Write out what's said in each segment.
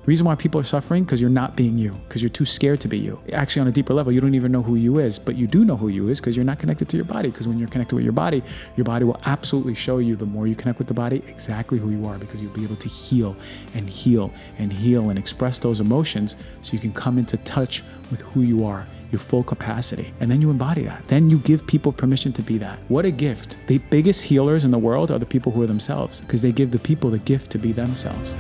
reason why people are suffering, because you're not being you, because you're too scared to be you. Actually, on a deeper level, you don't even know who you is, but you do know who you is because you're not connected to your body. Because when you're connected with your body will absolutely show you, the more you connect with the body, exactly who you are, because you'll be able to heal and heal and heal and express those emotions so you can come into touch with who you are, your full capacity. And then you embody that. Then you give people permission to be that. What a gift. The biggest healers in the world are the people who are themselves, because they give the people the gift to be themselves.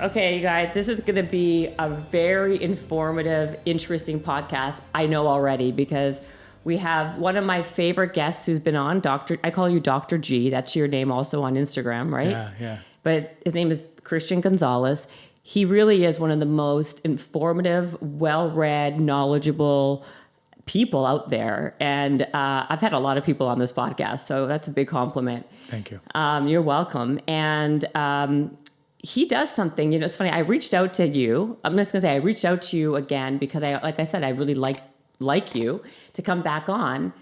Okay, you guys, this is going to be a very informative, interesting podcast. I know already, because we have one of my favorite guests who's been on, I call you Dr. G. That's your name also on Instagram, right? Yeah. But his name is Christian Gonzalez. He really is one of the most informative, well-read, knowledgeable people out there. And I've had a lot of people on this podcast, so that's a big compliment. Thank you. You're welcome. And he does something, it's funny. I reached out to you. I'm just going to say I reached out to you again because like I said, I really like you to come back on.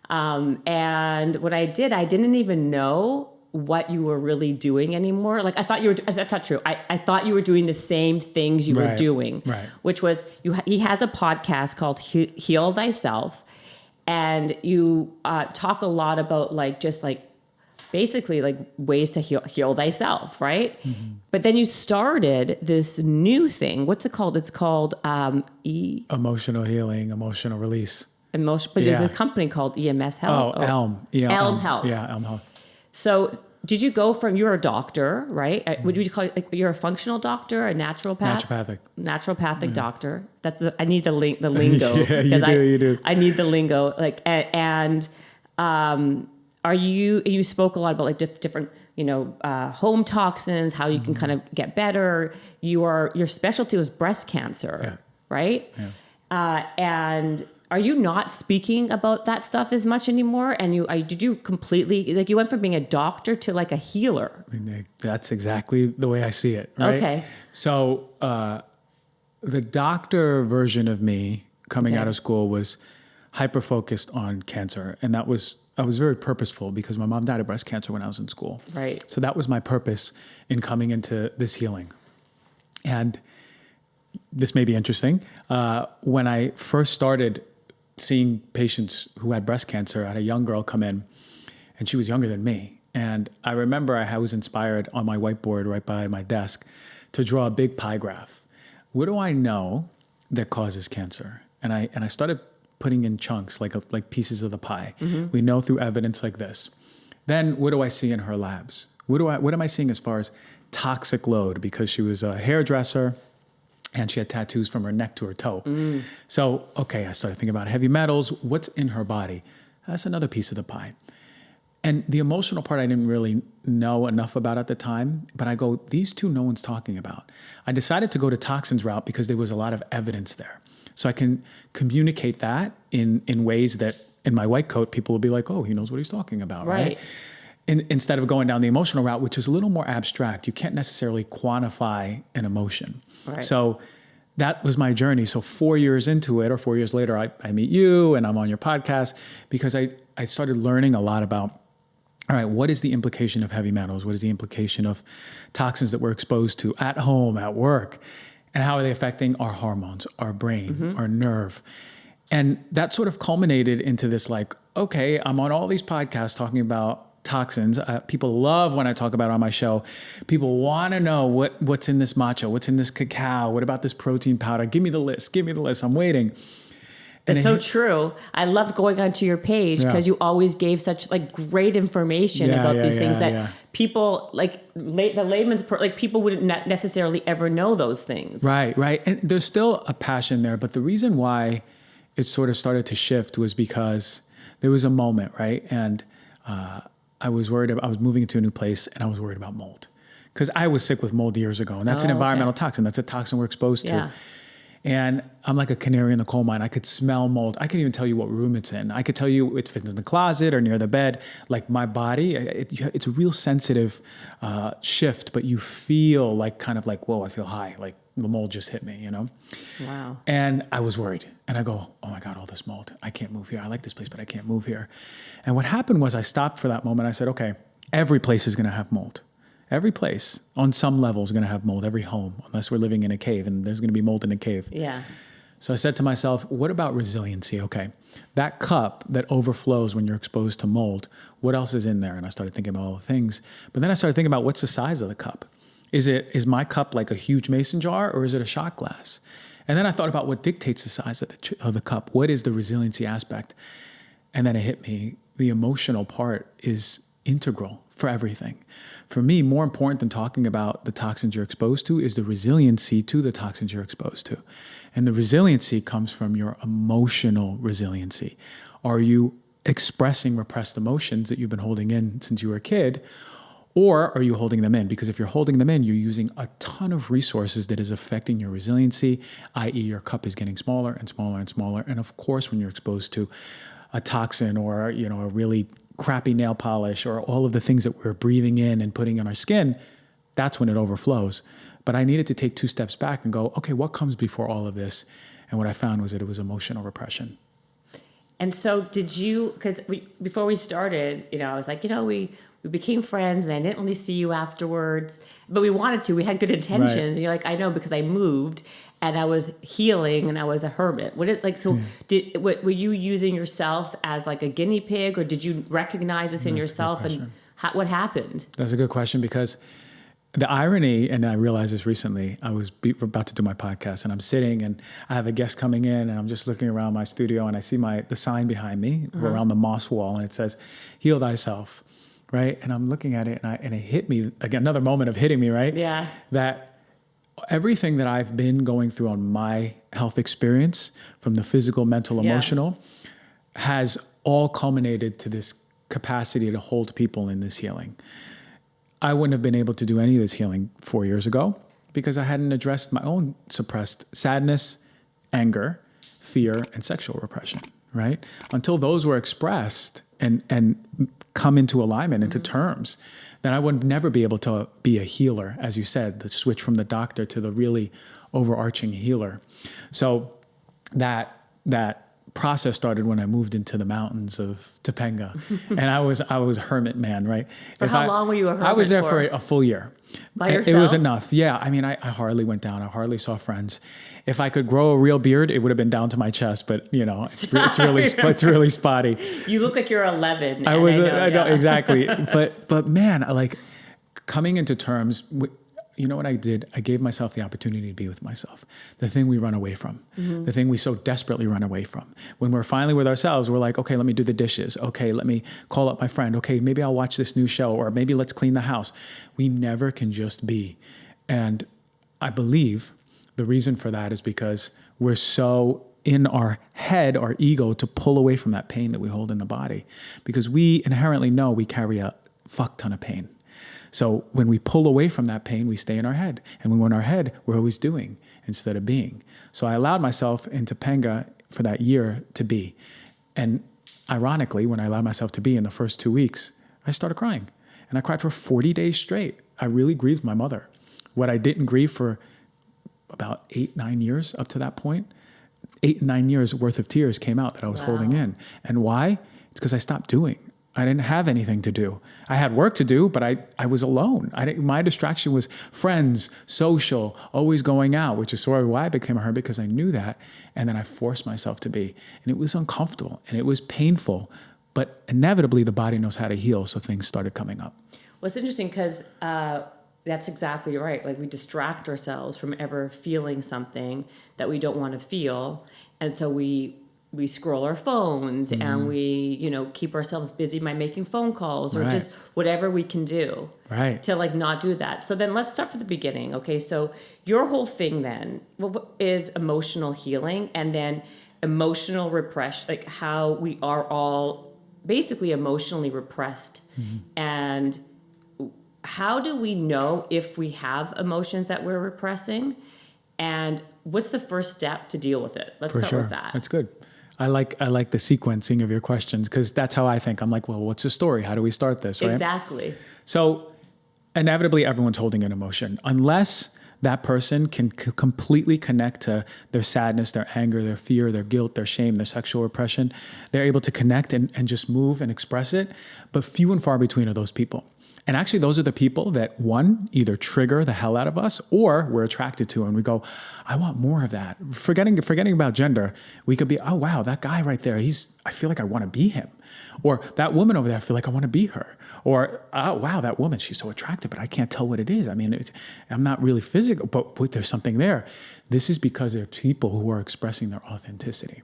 And what I did, I didn't even know what you were really doing anymore. Like I thought you were, that's not true. I thought you were doing the same things you were doing, which was he has a podcast called Heal Thyself. And you talk a lot about basically ways to heal thyself, right? Mm-hmm. But then you started this new thing. What's it called? It's called emotional healing, emotional release. But there's a company called EMS Health. Elm. Yeah, Elm Health. Yeah, Elm Health. So did you go from, you're a doctor, right? Mm-hmm. Would you call it, you're a functional doctor, a naturopath? Naturopathic doctor. I need the lingo. Yeah, you do. I need the lingo. You spoke a lot about different, home toxins, how you can kind of get better. Your specialty was breast cancer, right? Yeah. And are you not speaking about that stuff as much anymore? And did you completely, you went from being a doctor to a healer? That's exactly the way I see it. Right? Okay. So the doctor version of me coming out of school was hyper-focused on cancer. And I was very purposeful because my mom died of breast cancer when I was in school. Right. So that was my purpose in coming into this healing. And this may be interesting. When I first started seeing patients who had breast cancer, I had a young girl come in, and she was younger than me. And I remember I was inspired on my whiteboard right by my desk to draw a big pie graph. What do I know that causes cancer? And I started putting in chunks, like pieces of the pie. Mm-hmm. We know through evidence like this. Then what do I see in her labs? What am I seeing as far as toxic load? Because she was a hairdresser and she had tattoos from her neck to her toe. Mm. So, I started thinking about heavy metals. What's in her body? That's another piece of the pie. And the emotional part I didn't really know enough about at the time, but I go, these two no one's talking about. I decided to go to toxins route because there was a lot of evidence there. So I can communicate that in ways that in my white coat, people will be like, oh, he knows what he's talking about, right? Instead of going down the emotional route, which is a little more abstract. You can't necessarily quantify an emotion. Right. So that was my journey. So 4 years into it, or 4 years later, I meet you and I'm on your podcast because I started learning a lot about, all right, what is the implication of heavy metals? What is the implication of toxins that we're exposed to at home, at work? And how are they affecting our hormones, our brain, our nerve? And that sort of culminated into this I'm on all these podcasts talking about toxins. People love when I talk about it on my show. People want to know what's in this matcha, what's in this cacao, what about this protein powder? Give me the list. I'm waiting. It's so true. I loved going onto your page because you always gave such great information about these things that people the layman's people wouldn't necessarily ever know those things. Right. And there's still a passion there, but the reason why it sort of started to shift was because there was a moment, right? And I was worried I was moving into a new place and I was worried about mold because I was sick with mold years ago, and that's an environmental toxin. That's a toxin we're exposed to. And I'm like a canary in the coal mine. I could smell mold. I could even tell you what room it's in. I could tell you if it's in the closet or near the bed. Like my body, it's a real sensitive shift, but you feel whoa, I feel high. Like the mold just hit me, Wow. And I was worried. And I go, oh my God, all this mold. I can't move here. I like this place, but I can't move here. And what happened was I stopped for that moment. I said, okay, every place is going to have mold. Every place on some level is going to have mold, every home, unless we're living in a cave and there's going to be mold in a cave. Yeah. So I said to myself, what about resiliency? Okay, that cup that overflows when you're exposed to mold, what else is in there? And I started thinking about all the things. But then I started thinking about what's the size of the cup? Is my cup like a huge mason jar or is it a shot glass? And then I thought about what dictates the size of the cup. What is the resiliency aspect? And then it hit me. The emotional part is integral for everything. For me, more important than talking about the toxins you're exposed to is the resiliency to the toxins you're exposed to. And the resiliency comes from your emotional resiliency. Are you expressing repressed emotions that you've been holding in since you were a kid? Or are you holding them in? Because if you're holding them in, you're using a ton of resources that is affecting your resiliency, i.e. your cup is getting smaller and smaller and smaller. And of course, when you're exposed to a toxin or, a really crappy nail polish or all of the things that we're breathing in and putting on our skin, that's when it overflows. But I needed to take 2 steps back and go, okay, what comes before all of this? And what I found was that it was emotional repression. And so did you, because before we started, I was like, we became friends and I didn't really see you afterwards, but we wanted to, we had good intentions. Right. And you're like, I know, because I moved and I was healing and I was a hermit. Were you using yourself as like a guinea pig, or did you recognize this in yourself, and what happened? That's a good question, because the irony, and I realized this recently, I was about to do my podcast and I'm sitting and I have a guest coming in and I'm just looking around my studio and I see the sign behind me around the moss wall, and it says, "Heal thyself." Right? And I'm looking at it and it hit me, again, another moment of hitting me, right? Yeah. That everything that I've been going through on my health experience, from the physical, mental, emotional, has all culminated to this capacity to hold people in this healing. I wouldn't have been able to do any of this healing 4 years ago because I hadn't addressed my own suppressed sadness, anger, fear, and sexual repression, right? Until those were expressed and come into alignment, into terms, then I would never be able to be a healer, as you said, the switch from the doctor to the really overarching healer. So that process started when I moved into the mountains of Topanga, and I was a hermit man, right? For how long were you a hermit? I was there for a full year. By yourself? It was enough. Yeah. I mean, I hardly went down. I hardly saw friends. If I could grow a real beard, it would have been down to my chest, but it's really spotty. You look like you're 11. I know, exactly. But man, like coming into terms, you know what I did? I gave myself the opportunity to be with myself. The thing we run away from, the thing we so desperately run away from. When we're finally with ourselves, we're like, okay, let me do the dishes. Okay, let me call up my friend. Okay, maybe I'll watch this new show, or maybe let's clean the house. We never can just be. And I believe the reason for that is because we're so in our head, our ego, to pull away from that pain that we hold in the body, because we inherently know we carry a fuck ton of pain. So when we pull away from that pain, we stay in our head. And when we're in our head, we're always doing instead of being. So I allowed myself in Topanga for that year to be. And ironically, when I allowed myself to be in the first 2 weeks, I started crying. And I cried for 40 days straight. I really grieved my mother. What I didn't grieve for about 8-9 years up to that point, 8-9 years worth of tears came out that I was holding in. And why? It's because I stopped doing. I didn't have anything to do. I had work to do, but I was alone. My distraction was friends, social, always going out, which is sort of why I became a hermit, because I knew that. And then I forced myself to be. And it was uncomfortable and it was painful, but inevitably the body knows how to heal. So things started coming up. Well, it's interesting because that's exactly right. Like, we distract ourselves from ever feeling something that we don't want to feel. And so we scroll our phones and we, keep ourselves busy by making phone calls or just whatever we can do to like not do that. So then let's start from the beginning. Okay. So your whole thing then is emotional healing, and then emotional repression, like how we are all basically emotionally repressed. And how do we know if we have emotions that we're repressing, and what's the first step to deal with it? Let's start with that. That's good. I like the sequencing of your questions, because that's how I think. I'm like, well, what's the story? How do we start this? Right? Exactly. So inevitably, everyone's holding an emotion. Unless that person can completely connect to their sadness, their anger, their fear, their guilt, their shame, their sexual repression, they're able to connect and just move and express it. But few and far between are those people. And actually, those are the people that, one, either trigger the hell out of us or we're attracted to. And we go, I want more of that. Forgetting about gender, we could be, oh, wow, that guy right there, I feel like I want to be him. Or that woman over there, I feel like I want to be her. Or, oh, wow, that woman, she's so attractive, but I can't tell what it is. I mean, I'm not really physical, but there's something there. This is because they're people who are expressing their authenticity.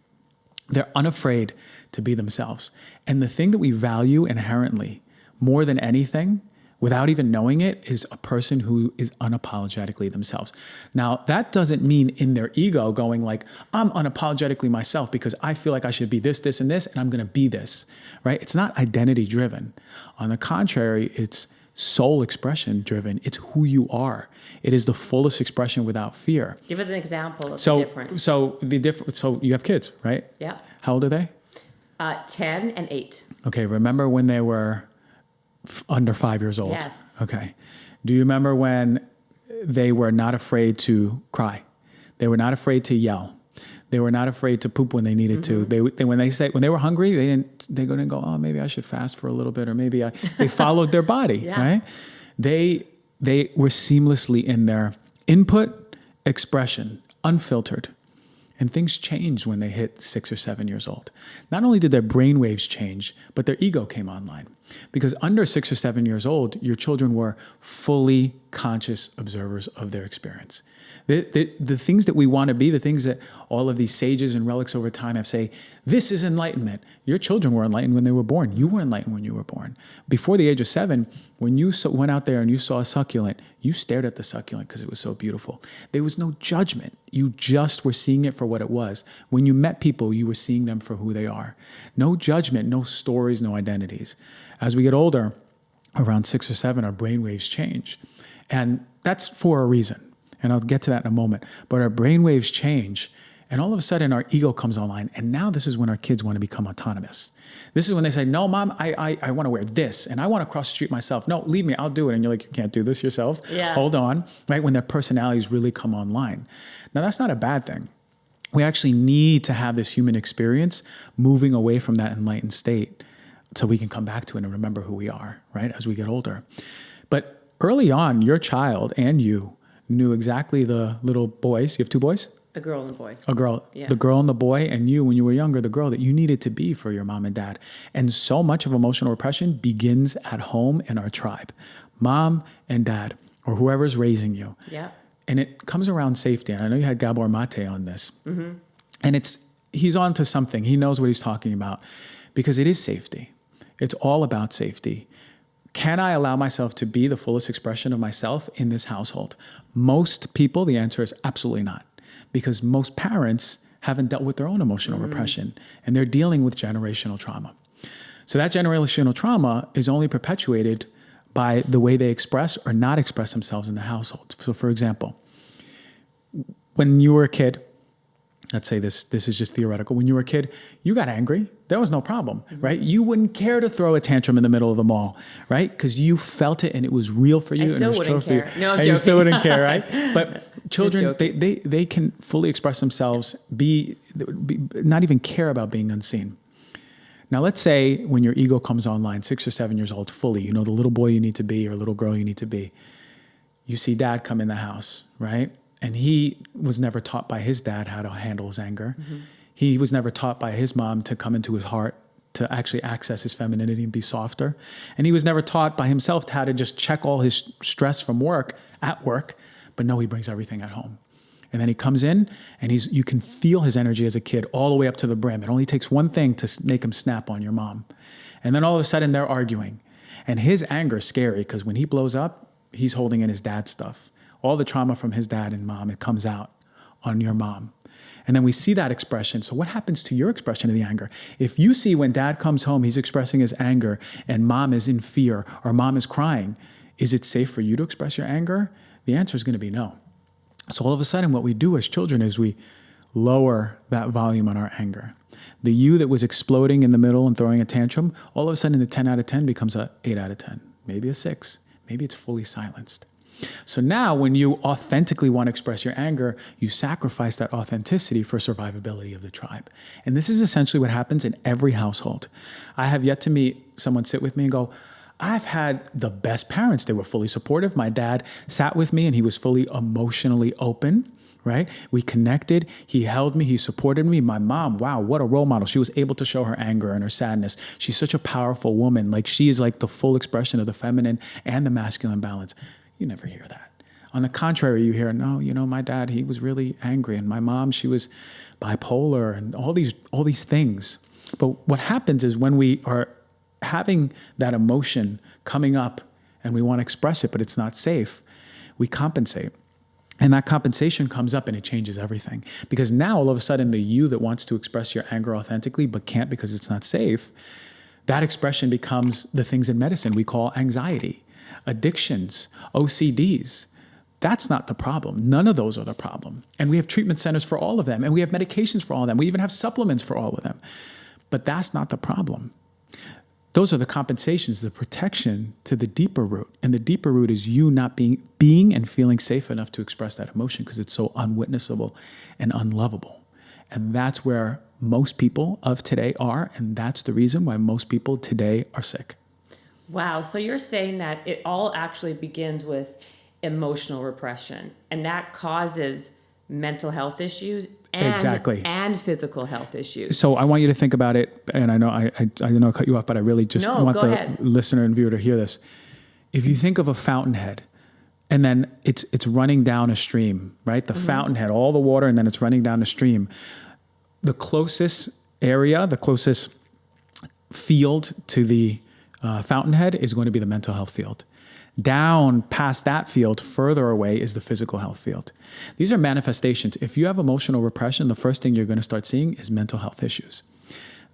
They're unafraid to be themselves. And the thing that we value inherently more than anything, without even knowing it, is a person who is unapologetically themselves. Now, that doesn't mean in their ego going like, I'm unapologetically myself because I feel like I should be this, this, and this, and I'm going to be this, right? It's not identity driven. On the contrary, it's soul expression driven. It's who you are. It is the fullest expression without fear. Give us an example of the difference. So you have kids, right? Yeah. How old are they? 10 and 8. Okay. Remember when they were under 5 years old? Yes. Okay. Do you remember when they were not afraid to cry? They were not afraid to yell. They were not afraid to poop when they needed to. When they were hungry, they didn't go, oh, maybe I should fast for a little bit, or maybe they followed their body, right? They were seamlessly in their input, expression, unfiltered. And things changed when they hit 6 or 7 years old. Not only did their brain waves change, but their ego came online. Because under 6 or 7 years old, your children were fully conscious observers of their experience. The things that we want to be, the things that all of these sages and relics over time have say, this is enlightenment. Your children were enlightened when they were born. You were enlightened when you were born. Before the age of 7, when you went out there and you saw a succulent, you stared at the succulent because it was so beautiful. There was no judgment. You just were seeing it for what it was. When you met people, you were seeing them for who they are. No judgment, no stories, no identities. As we get older, around 6 or 7, our brainwaves change. And that's for a reason. And I'll get to that in a moment. But our brainwaves change, and all of a sudden our ego comes online. And now this is when our kids want to become autonomous. This is when they say, no, Mom, I want to wear this, and I want to cross the street myself. No, leave me, I'll do it. And you're like, you can't do this yourself. Yeah. Hold on, right? When their personalities really come online. Now, that's not a bad thing. We actually need to have this human experience moving away from that enlightened state so we can come back to it and remember who we are, right, as we get older. But early on, your child and you knew exactly the little boys. You have 2 boys? A girl and a boy. A girl. Yeah. The girl and the boy, and you, when you were younger, the girl that you needed to be for your mom and dad. And so much of emotional repression begins at home in our tribe. Mom and dad, or whoever's raising you. Yeah. And it comes around safety. And I know you had Gabor Mate on this. Mm-hmm. And he's on to something. He knows what he's talking about because it is safety. It's all about safety. Can I allow myself to be the fullest expression of myself in this household? Most people, the answer is absolutely not, because most parents haven't dealt with their own emotional repression, and they're dealing with generational trauma. So that generational trauma is only perpetuated by the way they express or not express themselves in the household. So for example, when you were a kid, let's say this is just theoretical. When you were a kid, you got angry. There was no problem, right? You wouldn't care to throw a tantrum in the middle of the mall, right? Because you felt it and it was real for you. I still wouldn't care. No, I'm joking. You still wouldn't care, right? But children, they can fully express themselves, be not even care about being unseen. Now, let's say when your ego comes online, 6 or 7 years old, fully, you know the little boy you need to be or little girl you need to be. You see dad come in the house, right? And he was never taught by his dad how to handle his anger. Mm-hmm. He was never taught by his mom to come into his heart, to actually access his femininity and be softer. And he was never taught by himself how to just check all his stress from work at work. But no, he brings everything at home. And then he comes in and you can feel his energy as a kid all the way up to the brim. It only takes one thing to make him snap on your mom. And then all of a sudden they're arguing. And his anger is scary because when he blows up, he's holding in his dad's stuff. All the trauma from his dad and mom, it comes out on your mom. And then we see that expression. So what happens to your expression of the anger? If you see when dad comes home, he's expressing his anger and mom is in fear or mom is crying, is it safe for you to express your anger? The answer is going to be no. So all of a sudden what we do as children is we lower that volume on our anger. The you that was exploding in the middle and throwing a tantrum, all of a sudden the 10 out of 10 becomes a 8 out of 10, maybe a 6. Maybe it's fully silenced. So now when you authentically want to express your anger, you sacrifice that authenticity for survivability of the tribe. And this is essentially what happens in every household. I have yet to meet someone sit with me and go, I've had the best parents. They were fully supportive. My dad sat with me and he was fully emotionally open, right? We connected. He held me. He supported me. My mom, wow, what a role model. She was able to show her anger and her sadness. She's such a powerful woman. Like, she is like the full expression of the feminine and the masculine balance. You never hear that. On the contrary, you hear, no, my dad, he was really angry. And my mom, she was bipolar and all these things. But what happens is when we are having that emotion coming up and we want to express it, but it's not safe, we compensate. And that compensation comes up and it changes everything. Because now all of a sudden the you that wants to express your anger authentically but can't because it's not safe, that expression becomes the things in medicine we call anxiety, addictions, OCDs. That's not the problem. None of those are the problem. And we have treatment centers for all of them. And we have medications for all of them. We even have supplements for all of them. But that's not the problem. Those are the compensations, the protection to the deeper root. And the deeper root is you not being and feeling safe enough to express that emotion because it's so unwitnessable and unlovable. And that's where most people of today are. And that's the reason why most people today are sick. Wow. So you're saying that it all actually begins with emotional repression, and that causes mental health issues and physical health issues. So I want you to think about it, and I know I know I cut you off, but I really just want the listener and viewer to hear this. If you think of a fountainhead, and then it's running down a stream, right? The fountainhead, all the water, and then it's running down a stream. The closest area, the closest field to the fountainhead is going to be the mental health field. Down past that field, further away, is the physical health field. These are manifestations. If you have emotional repression, the first thing you're going to start seeing is mental health issues.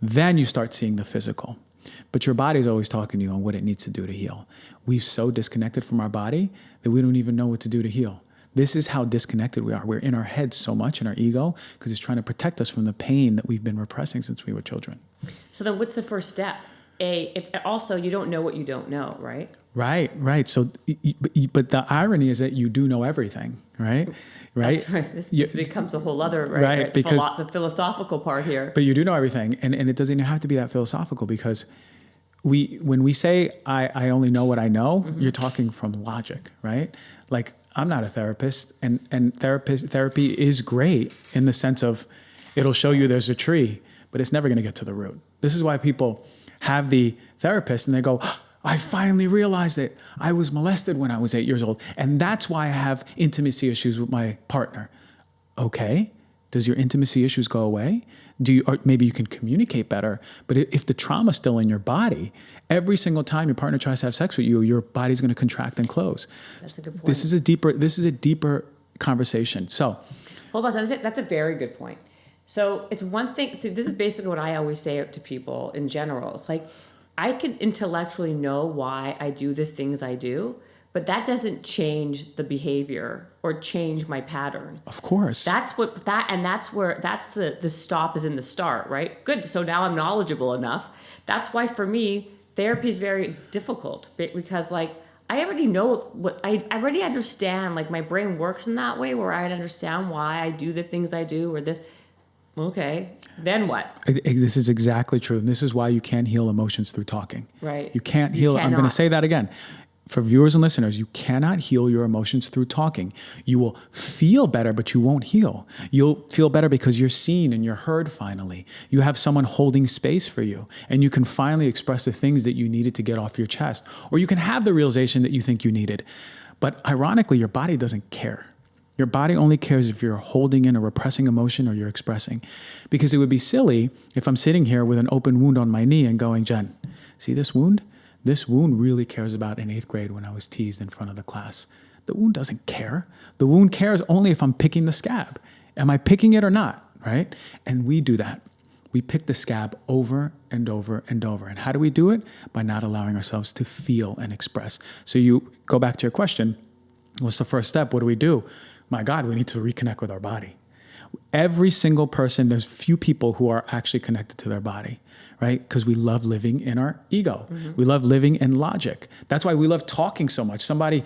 Then you start seeing the physical. But your body's always talking to you on what it needs to do to heal. We've so disconnected from our body that we don't even know what to do to heal. This is how disconnected we are. We're in our heads so much, in our ego, because it's trying to protect us from the pain that we've been repressing since we were children. So then what's the first step? If also you don't know what you don't know, right? Right. So, but the irony is that you do know everything, right? That's right. This becomes a whole other, right? Because the philosophical part here. But you do know everything, and it doesn't even have to be that philosophical, because when we say I only know what I know, you're talking from logic, right? Like, I'm not a therapist, and therapy is great in the sense of it'll show you there's a tree, but it's never going to get to the root. This is why people have the therapist and they go, I finally realized that I was molested when I was 8 years old. And that's why I have intimacy issues with my partner. Okay. Does your intimacy issues go away? Or maybe you can communicate better. But if the trauma's still in your body, every single time your partner tries to have sex with you, your body's going to contract and close. That's a good point. This is a deeper conversation. So hold on. That's a very good point. So it's one thing. See, this is basically what I always say to people in general. It's like, I can intellectually know why I do the things I do, but that doesn't change the behavior or change my pattern. Of course. That's the stop is in the start, right? Good. So now I'm knowledgeable enough. That's why for me, therapy is very difficult, because like, I already know I already understand, like my brain works in that way where I understand why I do the things I do or this. Okay, then what? This is exactly true. And this is why you can't heal emotions through talking. Right. You can't heal. I'm going to say that again. For viewers and listeners, you cannot heal your emotions through talking. You will feel better, but you won't heal. You'll feel better because you're seen and you're heard finally. You have someone holding space for you, and you can finally express the things that you needed to get off your chest. Or you can have the realization that you think you needed. But ironically, your body doesn't care. Your body only cares if you're holding in a repressing emotion or you're expressing. Because it would be silly if I'm sitting here with an open wound on my knee and going, Jen, see this wound? This wound really cares about in 8th grade when I was teased in front of the class. The wound doesn't care. The wound cares only if I'm picking the scab. Am I picking it or not, right? And we do that. We pick the scab over and over and over. And how do we do it? By not allowing ourselves to feel and express. So you go back to your question, what's the first step? What do we do? My God, we need to reconnect with our body. Every single person, there's few people who are actually connected to their body, right? Because we love living in our ego. We love living in logic. That's why we love talking so much. Somebody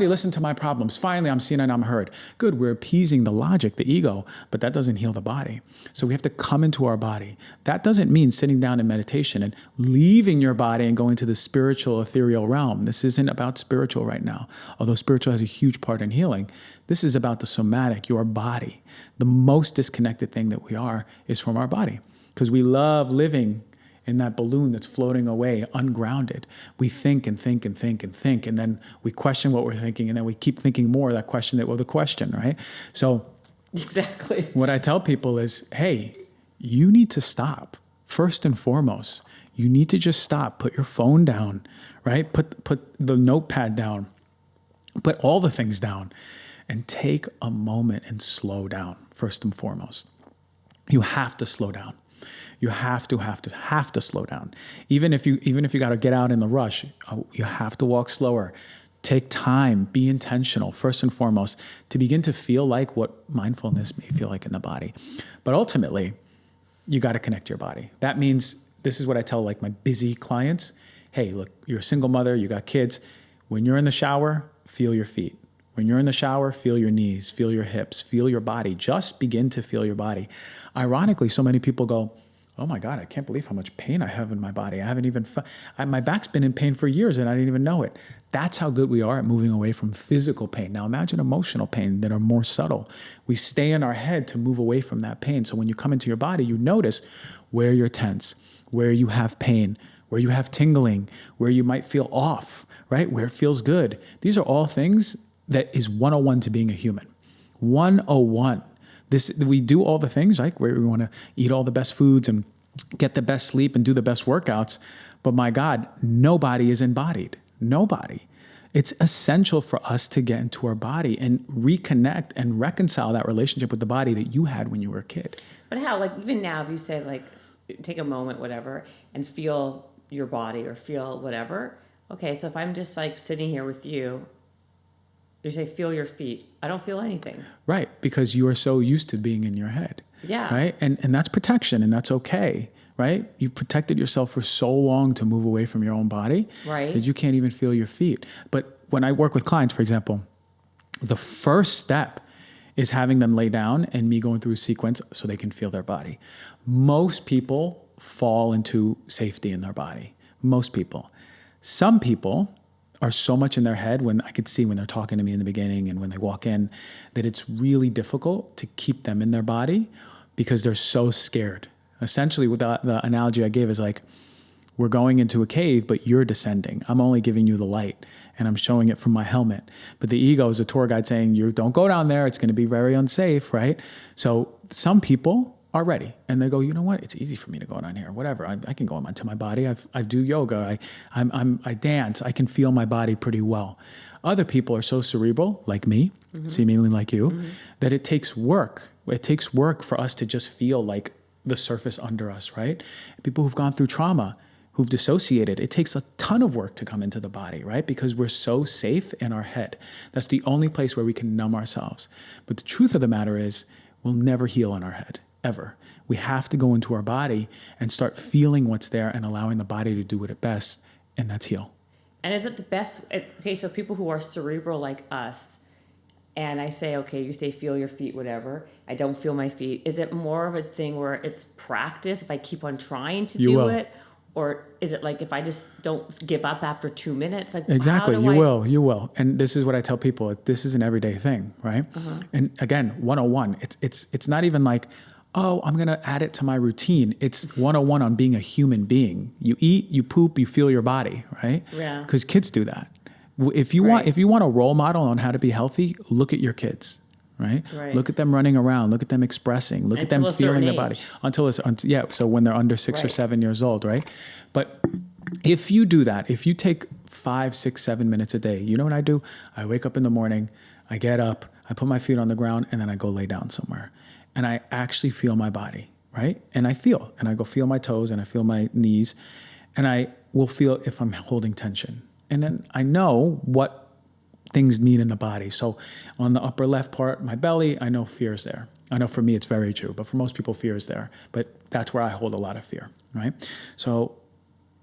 listened to my problems. Finally, I'm seen and I'm heard. Good, we're appeasing the logic, the ego, but that doesn't heal the body. So we have to come into our body. That doesn't mean sitting down in meditation and leaving your body and going to the spiritual, ethereal realm. This isn't about spiritual right now, although spiritual has a huge part in healing. This is about the somatic, your body. The most disconnected thing that we are is from our body, because we love living in that balloon that's floating away, ungrounded. We think and think and think and think, and then we question what we're thinking, and then we keep thinking more of that question that was the question, right? So Exactly. what I tell people is, hey, you need to stop. First and foremost, you need to just stop. Put your phone down, right? Put the notepad down. Put all the things down and take a moment and slow down, first and foremost. You have to slow down. You have to slow down. Even if you got to get out in the rush, you have to walk slower. Take time, be intentional, first and foremost, to begin to feel like what mindfulness may feel like in the body. But ultimately, you got to connect your body. That means, this is what I tell like my busy clients. Hey, look, you're a single mother, you got kids. When you're in the shower, feel your feet. When you're in the shower, feel your knees, feel your hips, feel your body. Just begin to feel your body. Ironically, so many people go, oh my God, I can't believe how much pain I have in my body. I haven't even, my back's been in pain for years and I didn't even know it. That's how good we are at moving away from physical pain. Now imagine emotional pain that are more subtle. We stay in our head to move away from that pain. So when you come into your body, you notice where you're tense, where you have pain, where you have tingling, where you might feel off, right? Where it feels good. These are all things that is 101 to being a human. 101. We do all the things, like where we want to eat all the best foods and get the best sleep and do the best workouts. But my God, nobody is embodied. Nobody. It's essential for us to get into our body and reconnect and reconcile that relationship with the body that you had when you were a kid. But how, like, even now, if you say, like, take a moment, whatever, and feel your body or feel whatever. Okay, so if I'm just, like, sitting here with you, you say, feel your feet. I don't feel anything. Right, because you are so used to being in your head. Yeah. Right? And that's protection, and that's okay. Right? You've protected yourself for so long to move away from your own body, right, that you can't even feel your feet. But when I work with clients, for example, the first step is having them lay down and me going through a sequence so they can feel their body. Most people fall into safety in their body. Most people. Some people are so much in their head, when I could see when they're talking to me in the beginning and when they walk in, that it's really difficult to keep them in their body because they're so scared. Essentially, with the analogy I gave is like, we're going into a cave, but you're descending. I'm only giving you the light, and I'm showing it from my helmet. But the ego is a tour guide saying, you don't go down there. It's going to be very unsafe, right? So some people are ready, and they go, you know what? It's easy for me to go down here. Whatever, I can go into my body. I do yoga. I dance. I can feel my body pretty well. Other people are so cerebral, like me, seemingly like you, that it takes work. It takes work for us to just feel like the surface under us, right? People who've gone through trauma, who've dissociated, it takes a ton of work to come into the body, right? Because we're so safe in our head. That's the only place where we can numb ourselves. But the truth of the matter is, we'll never heal in our head, ever. We have to go into our body and start feeling what's there and allowing the body to do what it best, and that's heal. And is it the best? Okay, so people who are cerebral like us, and I say, okay, you say feel your feet, whatever. I don't feel my feet. Is it more of a thing where it's practice if I keep on trying to do it? Or is it like if I just don't give up after 2 minutes? Like, exactly, you will. And this is what I tell people. This is an everyday thing, right? And again, 101. It's not even like, oh, I'm going to add it to my routine. It's 101 on being a human being. You eat, you poop, you feel your body, right? Yeah. Because kids do that. If you want a role model on how to be healthy, look at your kids, right? Look at them running around, look at them expressing, look at them feeling their body so when they're under 6 or 7 years old, right? But if you do that, if you take 5, 6, 7 minutes a day, you know what I do? I wake up in the morning, I get up, I put my feet on the ground, and then I go lay down somewhere. And I actually feel my body, right? And I go feel my toes and I feel my knees, and I will feel if I'm holding tension. And then I know what things mean in the body. So on the upper left part, my belly, I know fear is there. I know for me it's very true, but for most people fear is there. But that's where I hold a lot of fear, right? So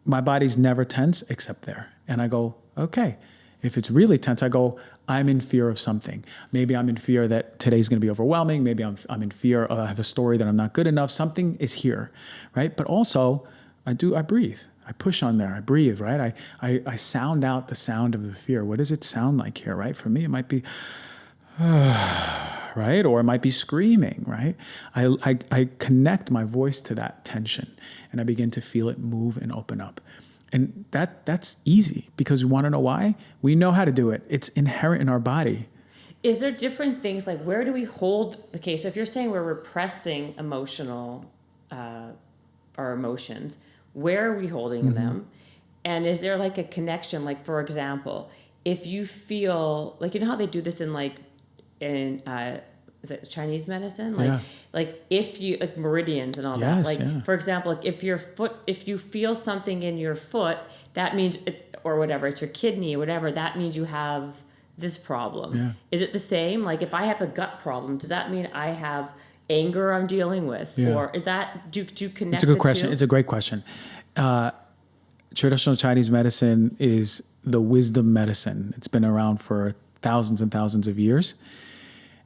my body's never tense except there. And I go, okay. If it's really tense, I go, I'm in fear of something. Maybe I'm in fear that today's going to be overwhelming. Maybe I'm in fear I have a story that I'm not good enough. Something is here, right? But also, I breathe. I push on there. I breathe, right? I sound out the sound of the fear. What does it sound like here, right? For me, it might be, right? Or it might be screaming, right? I connect my voice to that tension, and I begin to feel it move and open up. And that's easy, because we want to know why? We know how to do it. It's inherent in our body. Is there different things, like where do we hold the case? So if you're saying we're repressing our emotions, where are we holding them? And is there like a connection? Like, for example, if you feel like, you know how they do this in is it Chinese medicine? Like if you, like meridians and all that. Like, for example, like if you feel something in your foot, that means or whatever, it's your kidney or whatever, that means you have this problem. Yeah. Is it the same? Like if I have a gut problem, does that mean I have anger I'm dealing with? Yeah. Or is that, do you connect It's a good question. two? It's a great question. Traditional Chinese medicine is the wisdom medicine. It's been around for thousands and thousands of years.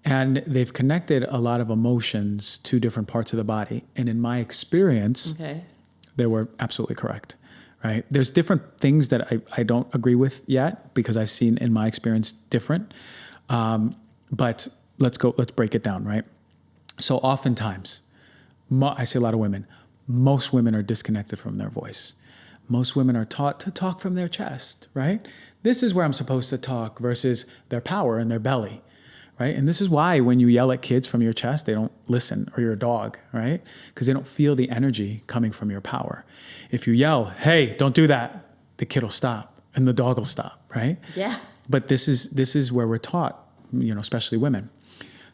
And they've connected a lot of emotions to different parts of the body. And in my experience, they were absolutely correct, right? There's different things that I don't agree with yet, because I've seen in my experience different. But let's break it down, right? So oftentimes, I see a lot of women. Most women are disconnected from their voice. Most women are taught to talk from their chest, right? This is where I'm supposed to talk, versus their power in their belly. Right? And this is why when you yell at kids from your chest, they don't listen, or your dog, right? Because they don't feel the energy coming from your power. If you yell, hey, don't do that, the kid will stop and the dog will stop, right? Yeah. But this is where we're taught, especially women.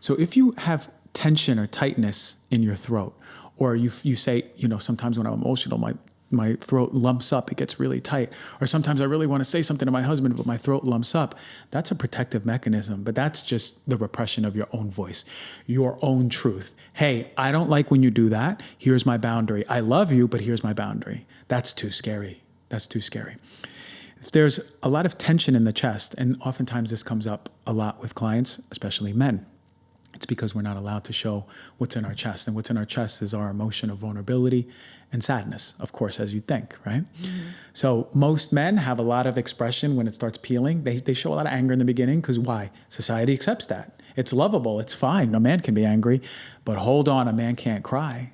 So if you have tension or tightness in your throat, or you say, sometimes when I'm emotional, my throat lumps up, it gets really tight. Or sometimes I really want to say something to my husband, but my throat lumps up. That's a protective mechanism, but that's just the repression of your own voice, your own truth. Hey, I don't like when you do that. Here's my boundary. I love you, but here's my boundary. That's too scary. That's too scary. If there's a lot of tension in the chest, and oftentimes this comes up a lot with clients, especially men, it's because we're not allowed to show what's in our chest. And what's in our chest is our emotion of vulnerability and sadness, of course, as you think, right? Mm-hmm. So most men have a lot of expression when it starts peeling. They show a lot of anger in the beginning, because why? Society accepts that. It's lovable. It's fine. A man can be angry. But hold on, a man can't cry.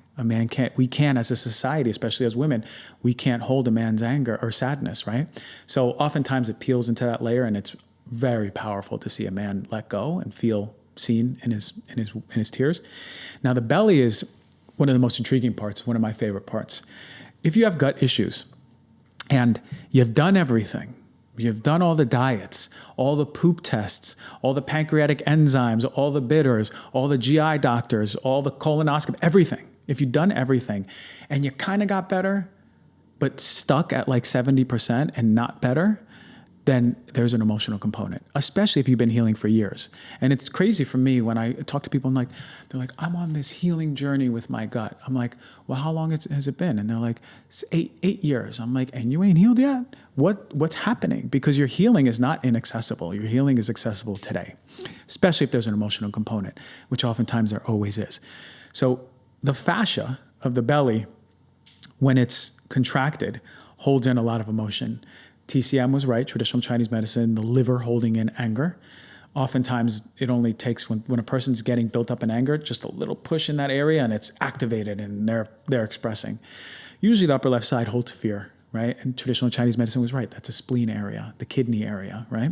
We can as a society, especially as women, we can't hold a man's anger or sadness, right? So oftentimes it peels into that layer, and it's very powerful to see a man let go and feel seen in his tears. Now the belly is one of the most intriguing parts, one of my favorite parts. If you have gut issues and you've done everything, you've done all the diets, all the poop tests, all the pancreatic enzymes, all the bitters, all the GI doctors, all the colonoscopy, everything. If you've done everything and you kind of got better, but stuck at like 70% and not better, then there's an emotional component, especially if you've been healing for years. And it's crazy for me when I talk to people, they're like, I'm on this healing journey with my gut. I'm like, well, how long has it been? And they're like, it's eight years. I'm like, and you ain't healed yet? What's happening? Because your healing is not inaccessible. Your healing is accessible today, especially if there's an emotional component, which oftentimes there always is. So the fascia of the belly, when it's contracted, holds in a lot of emotion. TCM was right, traditional Chinese medicine, the liver holding in anger. Oftentimes, it only takes, when a person's getting built up in anger, just a little push in that area and it's activated and they're expressing. Usually the upper left side holds fear, right? And traditional Chinese medicine was right. That's a spleen area, the kidney area, right?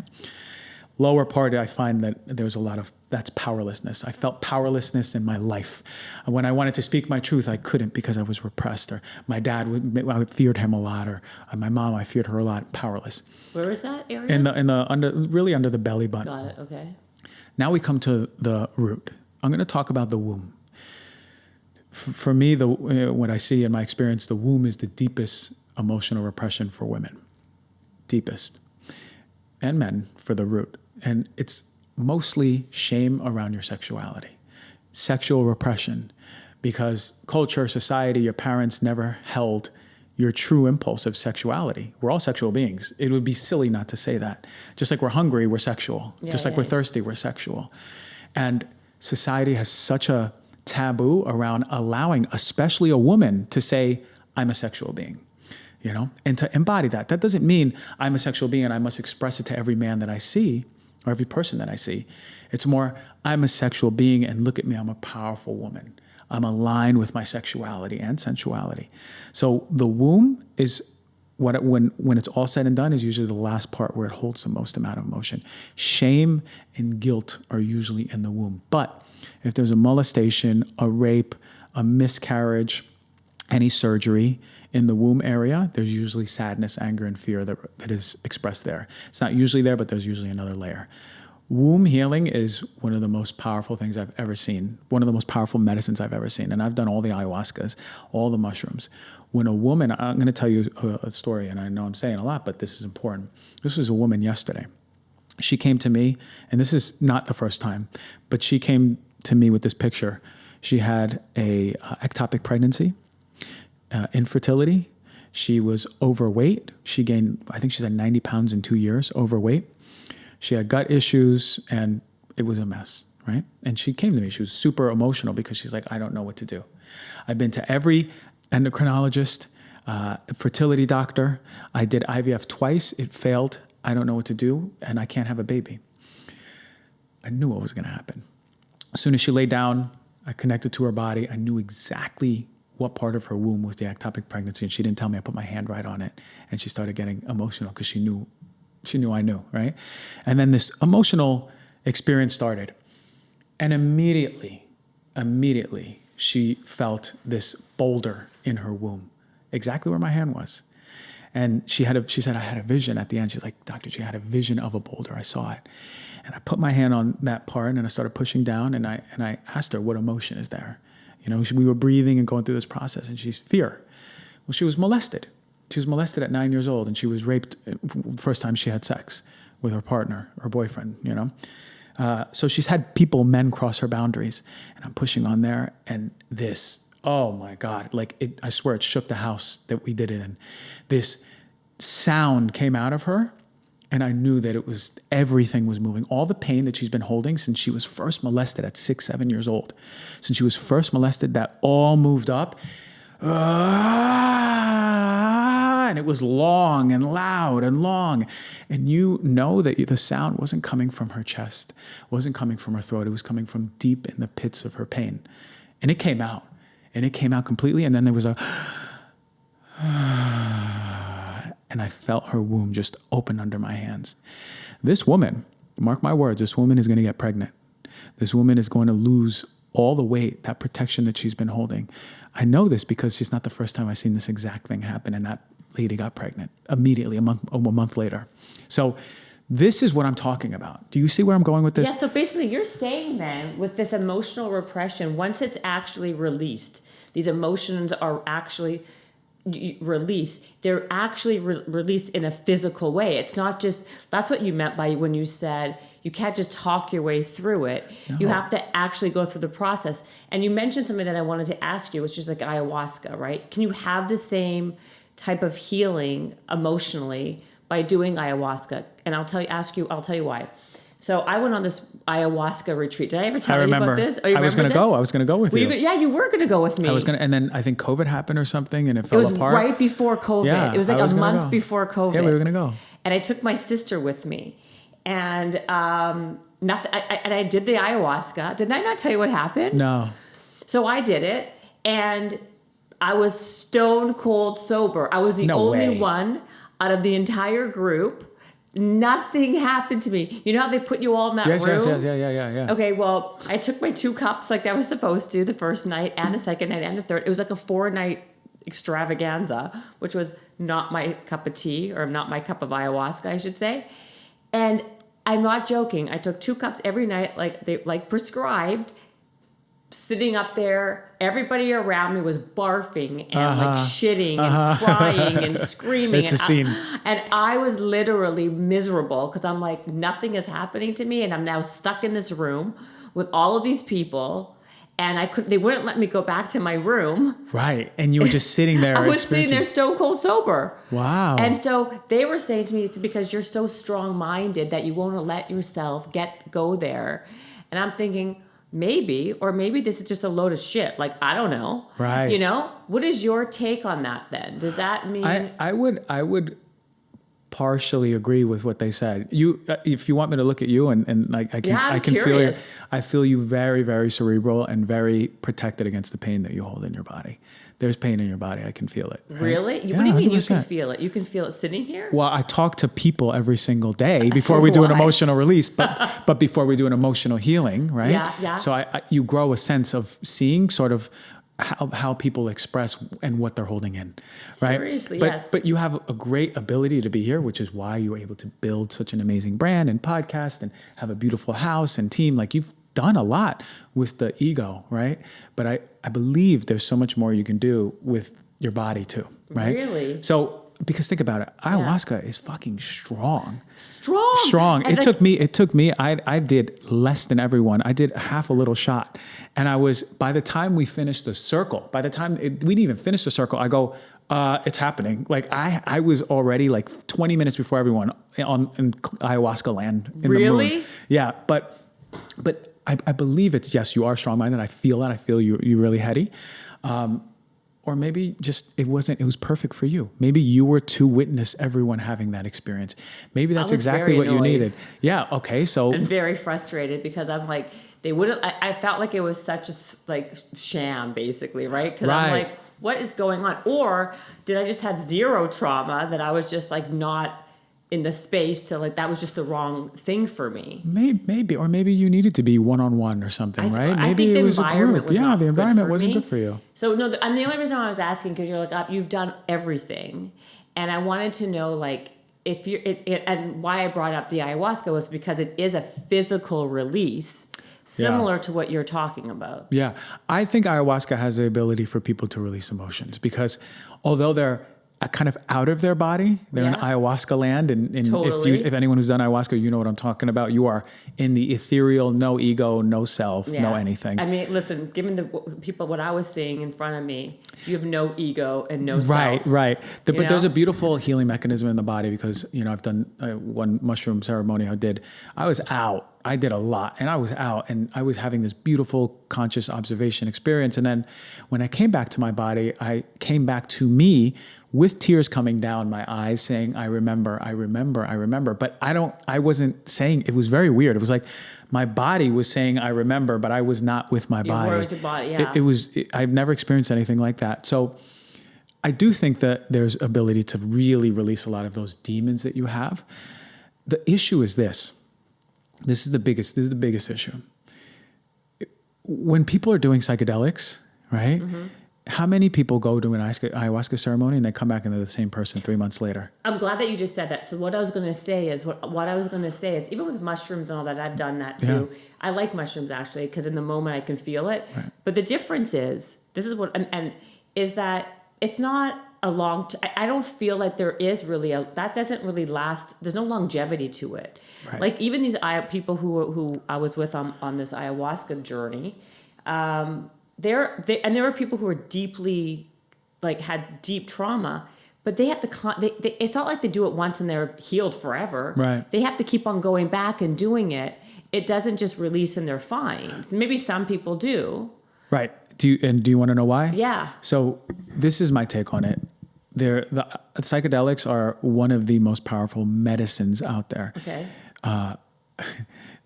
Lower part, I find that there's a lot of, that's powerlessness. I felt powerlessness in my life. When I wanted to speak my truth, I couldn't because I was repressed. Or my dad, I feared him a lot. Or my mom, I feared her a lot. Powerless. Where is that area? Under the belly button. Got it. Okay. Now we come to the root. I'm going to talk about the womb. For me, what I see in my experience, the womb is the deepest emotional repression for women. Deepest. And men for the root. And it's mostly shame around your sexuality, sexual repression, because culture, society, your parents never held your true impulse of sexuality. We're all sexual beings. It would be silly not to say that. Just like we're hungry, we're sexual. Just like we're thirsty, we're sexual. And society has such a taboo around allowing, especially a woman, to say, I'm a sexual being, you know, and to embody that. That doesn't mean I'm a sexual being and I must express it to every man that I see or every person that I see. It's more, I'm a sexual being and look at me, I'm a powerful woman. I'm aligned with my sexuality and sensuality. So the womb is when it's all said and done is usually the last part where it holds the most amount of emotion. Shame and guilt are usually in the womb. But if there's a molestation, a rape, a miscarriage, any surgery in the womb area, there's usually sadness, anger, and fear that is expressed there. It's not usually there, but there's usually another layer. Womb healing is one of the most powerful things I've ever seen, one of the most powerful medicines I've ever seen. And I've done all the ayahuascas, all the mushrooms. When a woman, I'm going to tell you a story, and I know I'm saying a lot, but this is important. This was a woman yesterday. She came to me, and this is not the first time, but she came to me with this picture. She had a ectopic pregnancy, infertility. She was overweight. She gained, I think she's at 90 pounds in 2 years, overweight. She had gut issues and it was a mess, right? And she came to me. She was super emotional because she's like, I don't know what to do. I've been to every endocrinologist, fertility doctor. I did IVF twice. It failed. I don't know what to do and I can't have a baby. I knew what was going to happen. As soon as she laid down, I connected to her body. I knew exactly what part of her womb was the ectopic pregnancy. And she didn't tell me. I put my hand right on it. And she started getting emotional because she knew I knew, right? And then this emotional experience started. And immediately, she felt this boulder in her womb, exactly where my hand was. And she said, I had a vision at the end. She's like, Doctor, she had a vision of a boulder. I saw it. And I put my hand on that part and I started pushing down and I asked her, what emotion is there? You know, we were breathing and going through this process and she's fear. Well, she was molested. She was molested at 9 years old and she was raped the first time she had sex with her partner or boyfriend, you know. So she's had men cross her boundaries and I'm pushing on there and this, oh my God, I swear it shook the house that we did it in. This sound came out of her and I knew that everything was moving. All the pain that she's been holding since she was first molested at 6, 7 years old. Since she was first molested, that all moved up. And it was long and loud and long. And you know that the sound wasn't coming from her chest, wasn't coming from her throat. It was coming from deep in the pits of her pain. And it came out. And it came out completely. And then there was a... And I felt her womb just open under my hands. This woman, mark my words, this woman is going to get pregnant. This woman is going to lose all the weight, that protection that she's been holding. I know this because she's not the first time I've seen this exact thing happen, and that lady got pregnant immediately a month later. So this is what I'm talking about. Do you see where I'm going with this? Yeah, so basically you're saying then with this emotional repression, once it's actually released, these emotions are actually released. They're actually released in a physical way. It's not just, that's what you meant by when you said you can't just talk your way through it. No. You have to actually go through the process. And you mentioned something that I wanted to ask you, which is like ayahuasca, right? Can you have the same type of healing emotionally by doing ayahuasca? And I'll tell you why. So I went on this ayahuasca retreat. Did I ever tell you about this? I was going to go. I was going to go with you. You were going to go with me. And then I think COVID happened or something, and it fell apart. It was right before COVID. Yeah, it was like a month before COVID. Yeah, we were going to go. And I took my sister with me, and I did the ayahuasca. Didn't I not tell you what happened? No. So I did it, and I was stone cold sober. I was the only one out of the entire group. Nothing happened to me. You know how they put you all in that room? Yes, yeah. Okay, well, I took my 2 cups like I was supposed to the first night and the second night and the third. It was like a 4-night extravaganza, which was not my cup of tea, or not my cup of ayahuasca, I should say. And I'm not joking. I took 2 cups every night, like prescribed. sitting up there. Everybody around me was barfing and like shitting and crying and screaming. It's a scene. And I was literally miserable because I'm like, nothing is happening to me. And I'm now stuck in this room with all of these people. And they wouldn't let me go back to my room. Right. And you were just sitting there. I was sitting there stone cold sober. Wow. And so they were saying to me, it's because you're so strong-minded that you won't let yourself go there. And I'm thinking, maybe this is just a load of shit. Like, I don't know. Right. You know? What is your take on that then? Does that mean... I would partially agree with what they said. You, if you want me to look at you and like I can feel you. I feel you very, very cerebral and very protected against the pain that you hold in your body. There's pain in your body. I can feel it. Right? Really? Yeah, what do you mean 100%. You can feel it? You can feel it sitting here? Well, I talk to people every single day before we do an emotional release, but before we do an emotional healing, right? Yeah. So you grow a sense of seeing sort of how people express and what they're holding in, right? Seriously, yes. But you have a great ability to be here, which is why you're able to build such an amazing brand and podcast and have a beautiful house and team. Like, you've done a lot with the ego, right? But I believe there's so much more you can do with your body too, right? Really? So, because think about it, ayahuasca is fucking strong. Strong. And it took me, I did less than everyone. I did half a little shot. And by the time we finished the circle, we didn't even finish the circle, I go, it's happening. Like, I was already like 20 minutes before everyone in ayahuasca land in the moon. Yeah. But I believe it's, yes, you are strong-minded. I feel that. I feel you're really heady. Or maybe just it was perfect for you. Maybe you were to witness everyone having that experience. Maybe that's exactly what you needed. Yeah. Okay. So I'm very frustrated because I'm like, they wouldn't. I felt like it was such a like sham, basically, right? Because I'm like, what is going on? Or did I just have zero trauma that I was just like not in the space to like, that was just the wrong thing for me. Maybe, or maybe you needed to be one-on-one or something, right? Maybe it was a group. Yeah, the environment wasn't me. Good for you. So no, and the only reason I was asking, because you're like, you've done everything. And I wanted to know, like, if you're, and why I brought up the ayahuasca was because it is a physical release, similar to what you're talking about. Yeah. I think ayahuasca has the ability for people to release emotions, because although they're kind of out of their body, they're in ayahuasca land. And totally. if anyone who's done ayahuasca, you know what I'm talking about. You are in the ethereal, no ego, no self, no anything. I mean, listen, given the people, what I was seeing in front of me, you have no ego and no self. Right. But there's a beautiful healing mechanism in the body, because, I've done one mushroom ceremony I was out. I did a lot, and I was out, and I was having this beautiful conscious observation experience. And then when I came back to my body, I came back to me with tears coming down my eyes, saying, I remember. But I wasn't saying, it was very weird. It was like my body was saying, I remember, but I was not with my body. You were with your body, yeah. I've never experienced anything like that. So I do think that there's ability to really release a lot of those demons that you have. The issue is this. This is the biggest issue. When people are doing psychedelics, right? Mm-hmm. How many people go to an ayahuasca ceremony and they come back and they're the same person 3 months later? I'm glad that you just said that. So what I was going to say is, even with mushrooms and all that, I've done that too. Yeah. I like mushrooms actually, because in the moment I can feel it. Right. But the difference is, is that it's not a I don't feel like there is really that doesn't really last. There's no longevity to it. Right. Like even these people who I was with on this ayahuasca journey, there were people who were deeply, like, had deep trauma, but they have to. It's not like they do it once and they're healed forever. Right. They have to keep on going back and doing it. It doesn't just release and they're fine. Maybe some people do. Right. Do you want to know why? Yeah. So this is my take on it. The psychedelics are one of the most powerful medicines out there. Okay.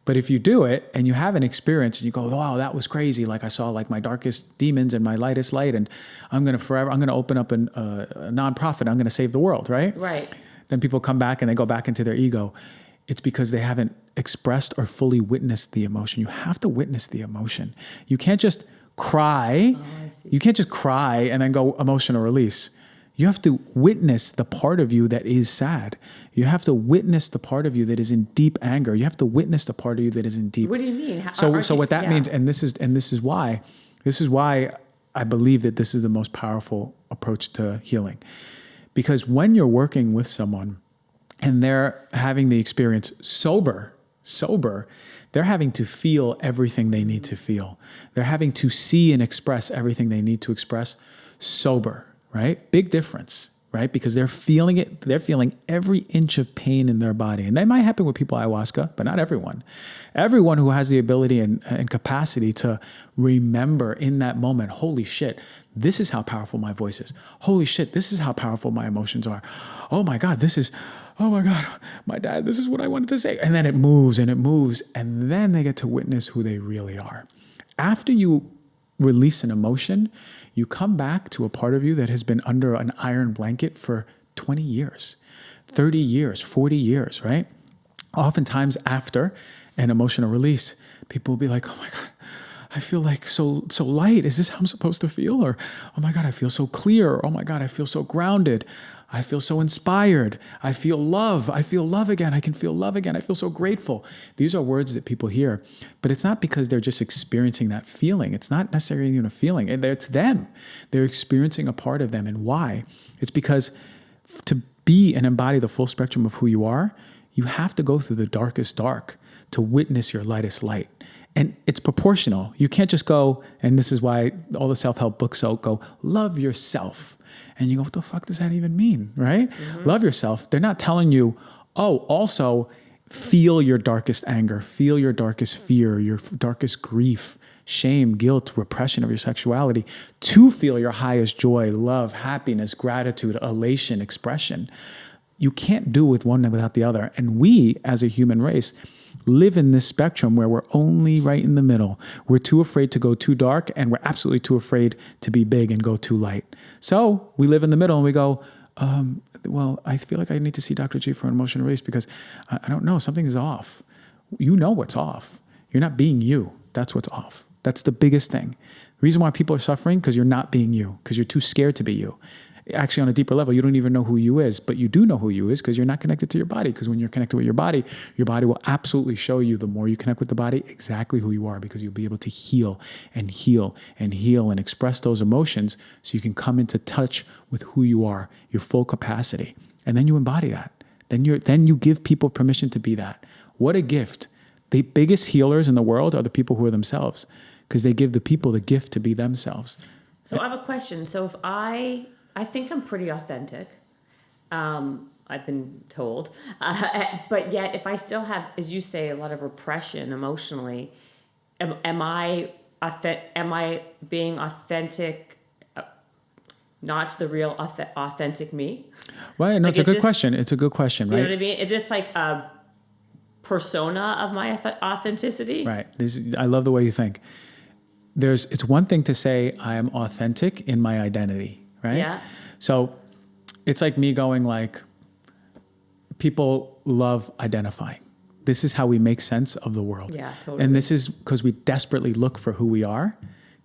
But if you do it and you have an experience and you go, wow, that was crazy. Like I saw like my darkest demons and my lightest light, and I'm going to open up a nonprofit. I'm going to save the world. Right. Right. Then people come back and they go back into their ego. It's because they haven't expressed or fully witnessed the emotion. You have to witness the emotion. You can't just cry. Oh, I see. You can't just cry and then go emotional release. You have to witness the part of you that is sad. You have to witness the part of you that is in deep anger. You have to witness the part of you that is in deep. What do you mean? So what that means, and this is why I believe that this is the most powerful approach to healing. Because when you're working with someone and they're having the experience sober, they're having to feel everything they need to feel. They're having to see and express everything they need to express sober, right? Big difference, right? Because they're feeling it. They're feeling every inch of pain in their body. And that might happen with people ayahuasca, but not everyone. Everyone who has the ability and capacity to remember in that moment, holy shit, this is how powerful my voice is. Holy shit, this is how powerful my emotions are. Oh my God, oh my God, my dad, this is what I wanted to say. And then it moves and it moves. And then they get to witness who they really are. After you release an emotion, you come back to a part of you that has been under an iron blanket for 20 years, 30 years, 40 years, right? Oftentimes after an emotional release, people will be like, oh my God, I feel like so light. Is this how I'm supposed to feel? Or, oh my God, I feel so clear. Or, oh my God, I feel so grounded. I feel so inspired. I feel love. I feel love again. I can feel love again. I feel so grateful. These are words that people hear, but it's not because they're just experiencing that feeling. It's not necessarily even a feeling. It's them. They're experiencing a part of them. And why? It's because to be and embody the full spectrum of who you are, you have to go through the darkest dark to witness your lightest light. And it's proportional. You can't just go, and this is why all the self-help books go, love yourself. And you go, what the fuck does that even mean, right? Mm-hmm. Love yourself. They're not telling you, oh, also feel your darkest anger, feel your darkest fear, your darkest grief, shame, guilt, repression of your sexuality, to feel your highest joy, love, happiness, gratitude, elation, expression. You can't do with one without the other. And we, as a human race, live in this spectrum where we're only right in the middle. We're too afraid to go too dark, and we're absolutely too afraid to be big and go too light. So we live in the middle and we go, well, I feel like I need to see Dr. G for an emotional release because I don't know, something is off. You know what's off. You're not being you. That's what's off. That's the biggest thing. The reason why people are suffering, because you're not being you, because you're too scared to be you. Actually, on a deeper level, you don't even know who you is, but you do know who you is because you're not connected to your body. Because when you're connected with your body will absolutely show you, the more you connect with the body, exactly who you are, because you'll be able to heal and heal and heal and express those emotions so you can come into touch with who you are, your full capacity. And then you embody that. Then you give people permission to be that. What a gift. The biggest healers in the world are the people who are themselves, because they give the people the gift to be themselves. So I have a question. So if I think I'm pretty authentic. I've been told. But yet, if I still have, as you say, a lot of repression emotionally, am I being authentic, not the real authentic me? Well, no, it's a good question. It's a good question, right? You know what I mean? Is this like a persona of my authenticity? Right. I love the way you think. It's one thing to say I am authentic in my identity. Right? Yeah. So it's like me going like, people love identifying. This is how we make sense of the world. Yeah, totally. And this is because we desperately look for who we are,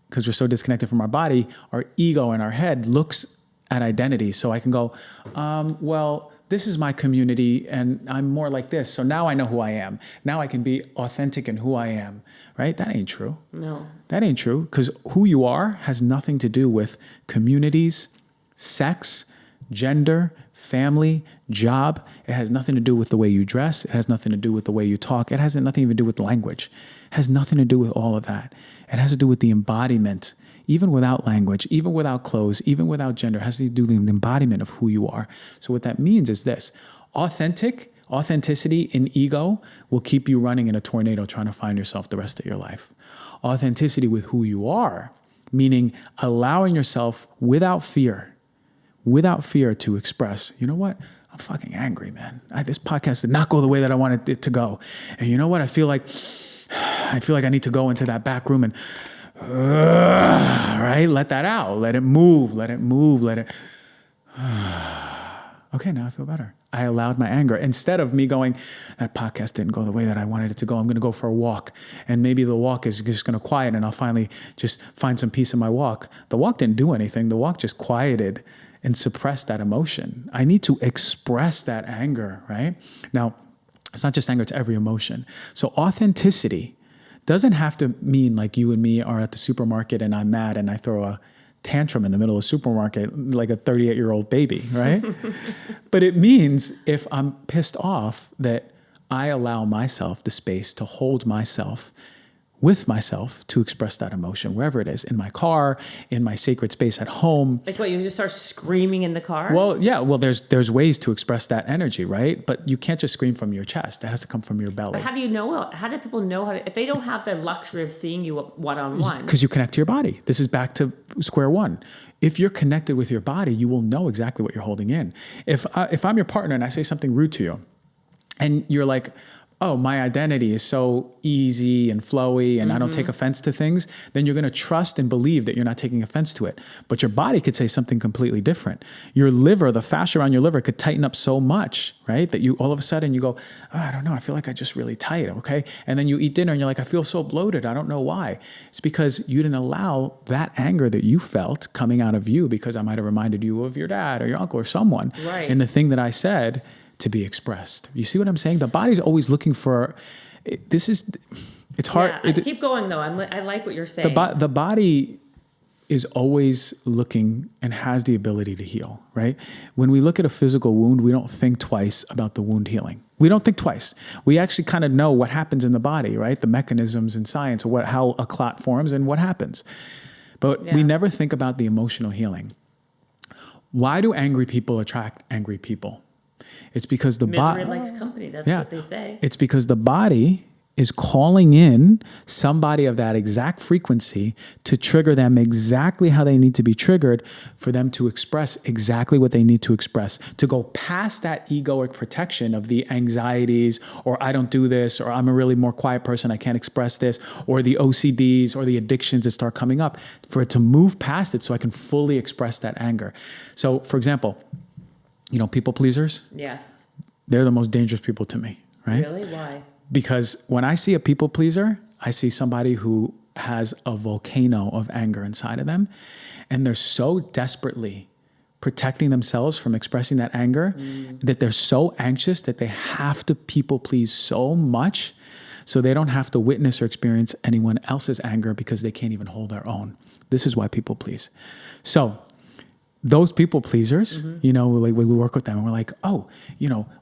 because we're so disconnected from our body. Our ego in our head looks at identity. So I can go, well, this is my community and I'm more like this. So now I know who I am. Now I can be authentic in who I am, right? That ain't true. No. That ain't true, because who you are has nothing to do with communities, sex, gender, family, job. It has nothing to do with the way you dress. It has nothing to do with the way you talk. It has nothing even to do with language. It has nothing to do with all of that. It has to do with the embodiment. Even without language, even without clothes, even without gender, it has to do with the embodiment of who you are. So what that means is this: authenticity in ego will keep you running in a tornado trying to find yourself the rest of your life. Authenticity with who you are, meaning allowing yourself without fear to express, you know what? I'm fucking angry, man. This podcast did not go the way that I wanted it to go. And you know what? I feel like I need to go into that back room and right? Let that out. Let it move. Okay, now I feel better. I allowed my anger. Instead of me going, that podcast didn't go the way that I wanted it to go. I'm going to go for a walk. And maybe the walk is just going to quiet and I'll finally just find some peace in my walk. The walk didn't do anything. The walk just quieted and suppress that emotion. I need to express that anger, right? Now, it's not just anger, it's every emotion. So authenticity doesn't have to mean like you and me are at the supermarket and I'm mad and I throw a tantrum in the middle of the supermarket like a 38-year-old baby, right? But it means if I'm pissed off that I allow myself the space to hold myself with myself to express that emotion, wherever it is, in my car, in my sacred space at home. Like what, you just start screaming in the car? Well, yeah, well, there's ways to express that energy, right? But you can't just scream from your chest. That has to come from your belly. But how do you know? How do people know if they don't have the luxury of seeing you one-on-one? Because you connect to your body. This is back to square one. If you're connected with your body, you will know exactly what you're holding in. If I'm your partner and I say something rude to you, and you're like, oh, my identity is so easy and flowy and I don't take offense to things, then you're going to trust and believe that you're not taking offense to it. But your body could say something completely different. Your liver, the fascia around your liver could tighten up so much, right? That you all of a sudden you go, oh, I don't know, I feel like I just really tight, okay? And then you eat dinner and you're like, I feel so bloated. I don't know why. It's because you didn't allow that anger that you felt coming out of you because I might have reminded you of your dad or your uncle or someone. Right. And the thing that I said to be expressed. You see what I'm saying? The body's always looking for, it's hard. Yeah, keep going though. I like what you're saying. The body is always looking and has the ability to heal, right? When we look at a physical wound, we don't think twice about the wound healing. We don't think twice. We actually kind of know what happens in the body, right? The mechanisms in science, how a clot forms and what happens. But we never think about the emotional healing. Why do angry people attract angry people? It's because the body misery likes company. That's what they say. It's because the body is calling in somebody of that exact frequency to trigger them exactly how they need to be triggered for them to express exactly what they need to express, to go past that egoic protection of the anxieties or I don't do this or I'm a really more quiet person, I can't express this, or the OCDs or the addictions that start coming up, for it to move past it so I can fully express that anger. So, for example, people pleasers? Yes. They're the most dangerous people to me, right? Really? Why? Because when I see a people pleaser, I see somebody who has a volcano of anger inside of them, and they're so desperately protecting themselves from expressing that anger that they're so anxious that they have to people please so much so they don't have to witness or experience anyone else's anger because they can't even hold their own. This is why people please. So those people pleasers, like we work with them and we're like, oh,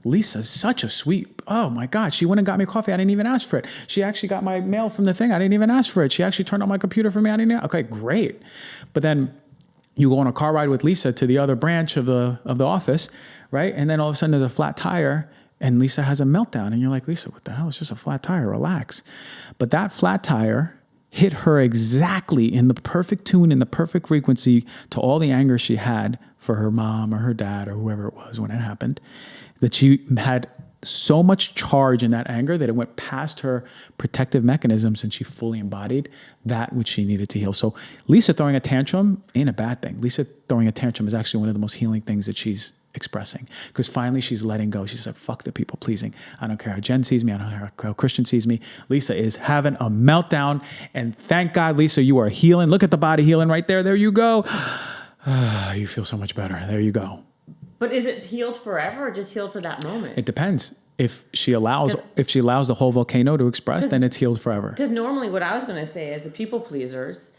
Lisa's such a sweet, oh my God, she went and got me coffee. I didn't even ask for it. She actually got my mail from the thing. I didn't even ask for it. She actually turned on my computer for me. Okay, great. But then you go on a car ride with Lisa to the other branch of the office, right? And then all of a sudden there's a flat tire and Lisa has a meltdown. And you're like, Lisa, what the hell? It's just a flat tire. Relax. But that flat tire hit her exactly in the perfect tune, in the perfect frequency to all the anger she had for her mom or her dad or whoever it was when it happened, that she had so much charge in that anger that it went past her protective mechanisms and she fully embodied that which she needed to heal. So Lisa throwing a tantrum ain't a bad thing. Lisa throwing a tantrum is actually one of the most healing things that she's expressing, because finally she's letting go. She said, fuck the people pleasing. I don't care how Jen sees me. I don't care how Christian sees me. Lisa is having a meltdown, and thank God, Lisa, you are healing. Look at the body healing right there. There you go. You feel so much better. There you go. But is it healed forever or just healed for that moment? It depends. If she allows the whole volcano to express, then it's healed forever. Because normally what I was going to say is the people pleasers,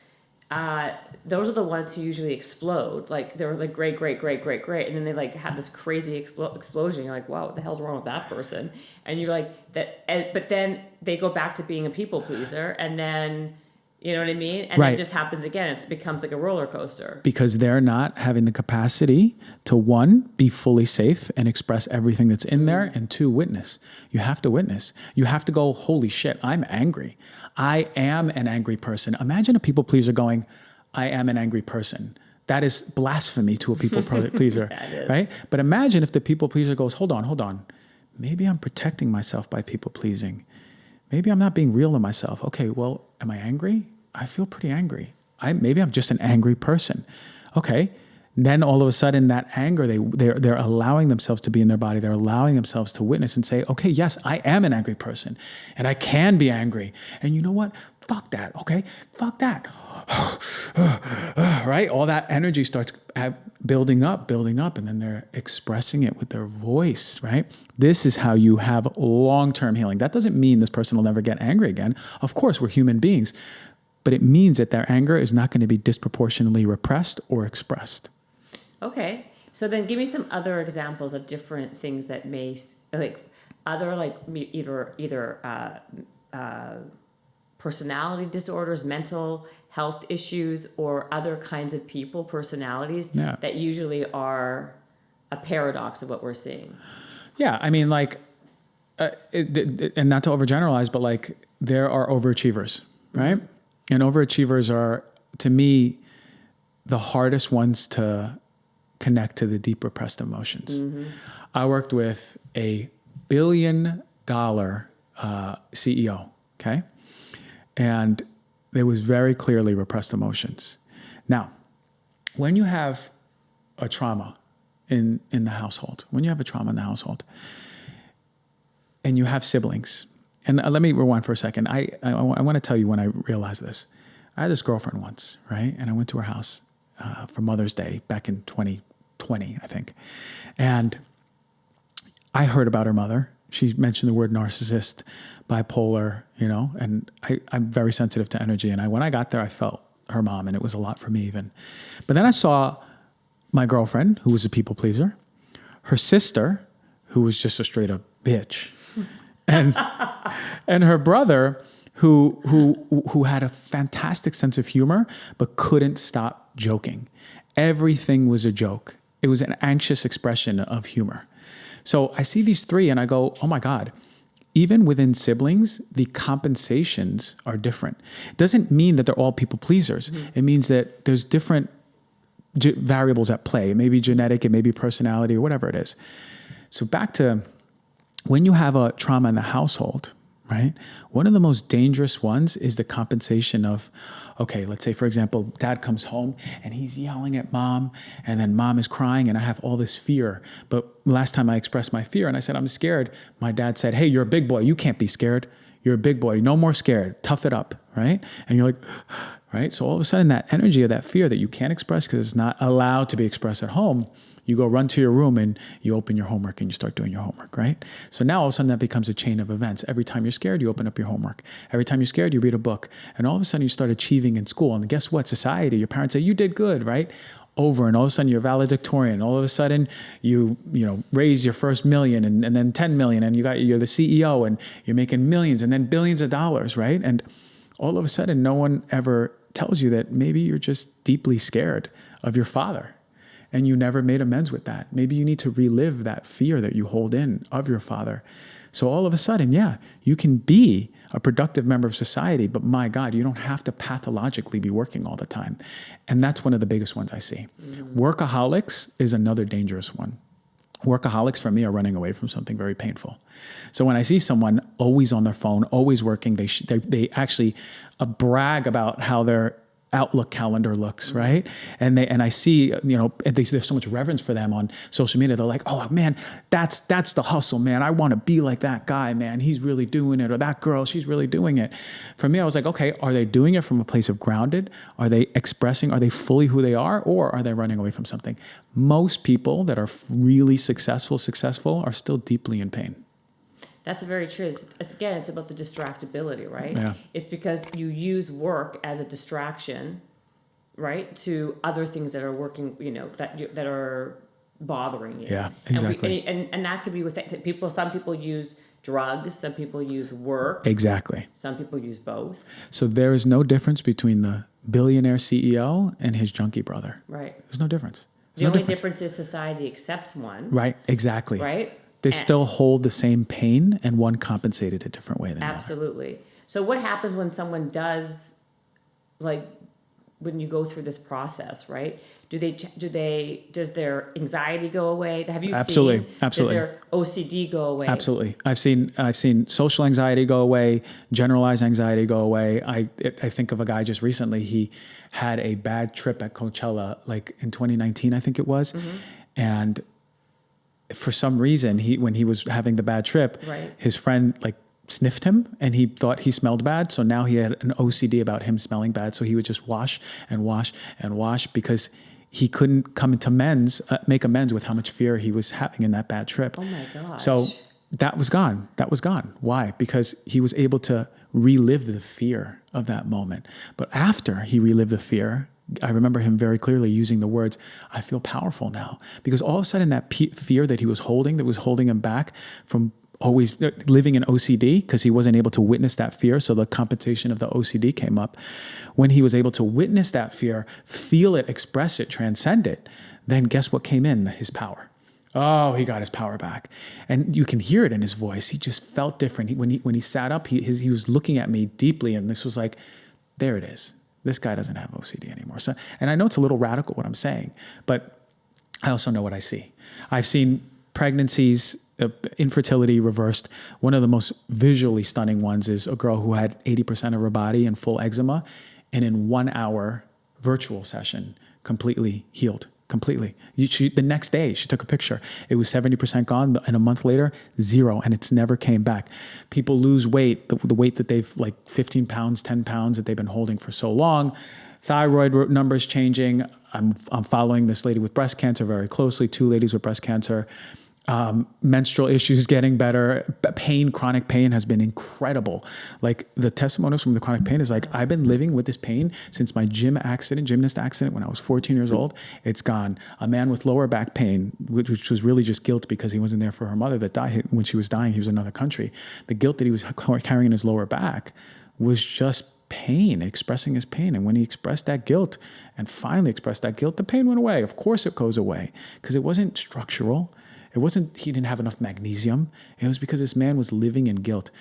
those are the ones who usually explode. Like they're like great, and then they like have this crazy explosion. You're like, wow, what the hell's wrong with that person? And you're like that, but then they go back to being a people pleaser, and then you know what I mean? And it just happens again. It becomes like a roller coaster. Because they're not having the capacity to, one, be fully safe and express everything that's in there, and two, witness. You have to witness. You have to go, holy shit, I'm angry. I am an angry person. Imagine a people pleaser going, I am an angry person. That is blasphemy to a people pleaser, right? But imagine if the people pleaser goes, hold on. Maybe I'm protecting myself by people pleasing. Maybe I'm not being real to myself. Okay, well, am I angry? I feel pretty angry. Maybe I'm just an angry person. Okay, Then all of a sudden that anger, they're allowing themselves to be in their body. They're allowing themselves to witness and say, okay, yes, I am an angry person and I can be angry. And you know what? Fuck that. Okay. Fuck that. Right? All that energy starts building up, and then they're expressing it with their voice, right? This is how you have long-term healing. That doesn't mean this person will never get angry again. Of course, we're human beings, but it means that their anger is not going to be disproportionately repressed or expressed. Okay. So then give me some other examples of different things that may, either personality disorders, mental health issues, or other kinds of personalities that usually are a paradox of what we're seeing. Yeah. I mean, like, and not to overgeneralize, but like there are overachievers, right? And overachievers are, to me, the hardest ones to connect to the deep repressed emotions. I worked with a $1 billion CEO, okay? And there was very clearly repressed emotions. Now, when you have a trauma in the household, and you have siblings, and let me rewind for a second. I want to tell you when I realized this. I had this girlfriend once, right? And I went to her house for Mother's Day back in 2020, I think. And I heard about her mother. She mentioned the word narcissist, bipolar, and I'm very sensitive to energy. And when I got there, I felt her mom, and it was a lot for me even. But then I saw my girlfriend, who was a people pleaser, her sister, who was just a straight up bitch, and her brother, who had a fantastic sense of humor, but couldn't stop joking. Everything was a joke. It was an anxious expression of humor. So I see these three and I go, oh my God, even within siblings, the compensations are different. It doesn't mean that they're all people pleasers. It means that there's different variables at play. It may be genetic, it may be personality, or whatever it is. So back to when you have a trauma in the household, right? One of the most dangerous ones is the compensation of, okay, let's say, for example, dad comes home and he's yelling at mom, and then mom is crying and I have all this fear. But last time I expressed my fear and I said, I'm scared, my dad said, hey, you're a big boy. You can't be scared. You're a big boy. No more scared. Tough it up, right? And you're like, right? So all of a sudden that energy of that fear that you can't express because it's not allowed to be expressed at home, you go run to your room and you open your homework and you start doing your homework, right? So now all of a sudden that becomes a chain of events. Every time you're scared, you open up your homework. Every time you're scared, you read a book. And all of a sudden you start achieving in school. And guess what? Society, your parents say, you did good, right? Over, and all of a sudden you're valedictorian. All of a sudden you raise your first million and then 10 million, and you're the CEO and you're making millions and then billions of dollars, right? And all of a sudden no one ever tells you that maybe you're just deeply scared of your father. And you never made amends with that. Maybe you need to relive that fear that you hold in of your father. So all of a sudden, yeah, you can be a productive member of society, but my God, you don't have to pathologically be working all the time. And that's one of the biggest ones I see. Workaholics is another dangerous one. Workaholics for me are running away from something very painful. So when I see someone always on their phone, always working, they actually brag about how their Outlook calendar looks, right? And I see, there's so much reverence for them on social media. They're like, oh man, that's the hustle, man. I want to be like that guy, man. He's really doing it. Or that girl, she's really doing it. For me, I was like, okay, are they doing it from a place of grounded? Are they expressing, are they fully who they are? Or are they running away from something? Most people that are really successful are still deeply in pain. That's very true. It's about the distractibility, right? Yeah. It's because you use work as a distraction, right, to other things that are working, that are bothering you. Yeah, exactly. And that could be with people. Some people use drugs. Some people use work. Exactly. Some people use both. So there is no difference between the billionaire CEO and his junkie brother. Right. There's no difference. The only difference is society accepts one. Right. Exactly. Right. They still hold the same pain, and one compensated a different way than the other. Absolutely. So what happens when someone does, when you go through this process, right? Does their anxiety go away? Have you Absolutely. seen, Absolutely. does their OCD go away? Absolutely. I've seen social anxiety go away, generalized anxiety go away. I think of a guy just recently, he had a bad trip at Coachella, like in 2019, I think it was. And for some reason, when he was having the bad trip, Right. his friend like sniffed him and he thought he smelled bad. So now he had an OCD about him smelling bad. So he would just wash and wash and wash because he couldn't come into make amends with how much fear he was having in that bad trip. Oh my gosh. So that was gone. That was gone. Why? Because he was able to relive the fear of that moment. But after he relived the fear, I remember him very clearly using the words, I feel powerful now. Because all of a sudden that fear that he was holding, that was holding him back from always living in OCD, because he wasn't able to witness that fear. So the compensation of the OCD came up. When he was able to witness that fear, feel it, express it, transcend it, then guess what came in? His power. Oh, he got his power back. And you can hear it in his voice. He just felt different. When he sat up, he was looking at me deeply, and this was like, there it is. This guy doesn't have OCD anymore. So, and I know it's a little radical what I'm saying, but I also know what I see. I've seen pregnancies, infertility reversed. One of the most visually stunning ones is a girl who had 80% of her body in full eczema, and in 1 hour virtual session, completely healed. Completely. The next day, she took a picture. It was 70% gone, and a month later, 0, and it's never came back. People lose weight, the weight that they've, like 15 pounds, 10 pounds that they've been holding for so long. Thyroid numbers changing. I'm following this lady with breast cancer very closely, 2 ladies with breast cancer. Menstrual issues getting better. Pain, chronic pain has been incredible. Like the testimonials from the chronic pain is like, I've been living with this pain since my gymnast accident when I was 14 years old. It's gone. A man with lower back pain, which was really just guilt because he wasn't there for her mother that died when she was dying. He was in another country. The guilt that he was carrying in his lower back was just pain, expressing his pain. And when he expressed that guilt and finally expressed that guilt, the pain went away. Of course it goes away because it wasn't structural. It wasn't he didn't have enough magnesium. It was because this man was living in guilt.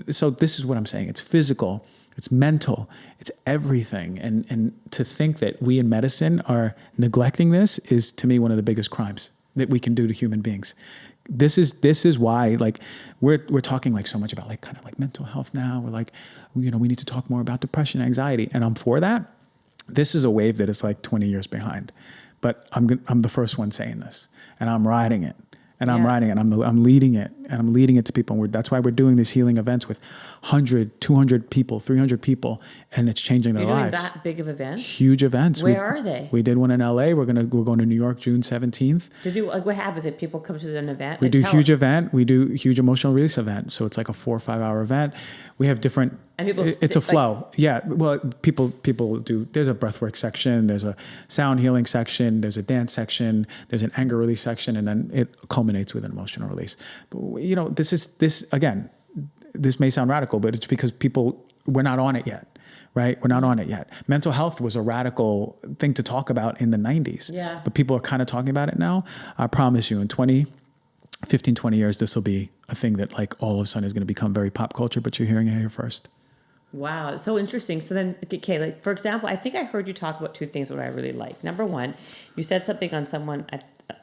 So this is what I'm saying. It's physical, it's mental, it's everything. And to think that we in medicine are neglecting this is, to me, one of the biggest crimes that we can do to human beings. This is why, like, we're talking like so much about like kind of like mental health now. We're like, we need to talk more about depression, anxiety, and I'm for that. This is a wave that is like 20 years behind. But I'm the first one saying this, and I'm riding it, and I'm riding it. I'm leading it, and I'm leading it to people. And that's why we're doing these healing events with 100, 200 people, 300 people, and it's changing their lives. You're doing that big of events? Huge events. Where are they? We did one in LA. We're going to New York June 17th. To do what happens if people come to an event? We do huge event. We do huge emotional release event. So it's like a 4 or 5 hour event. We have different. And people it's a flow. Yeah. Well, people do. There's a breathwork section. There's a sound healing section. There's a dance section. There's an anger release section, and then it culminates with an emotional release. But this may sound radical, but it's because we're not on it yet. Right? We're not on it yet. Mental health was a radical thing to talk about in the 90s. Yeah. But people are kind of talking about it now. I promise you, in 15, 20 years, this will be a thing that like all of a sudden is going to become very pop culture, but you're hearing it here first. Wow, it's so interesting. So then, okay, like for example, I think I heard you talk about 2 things that I really like. Number one, you said something on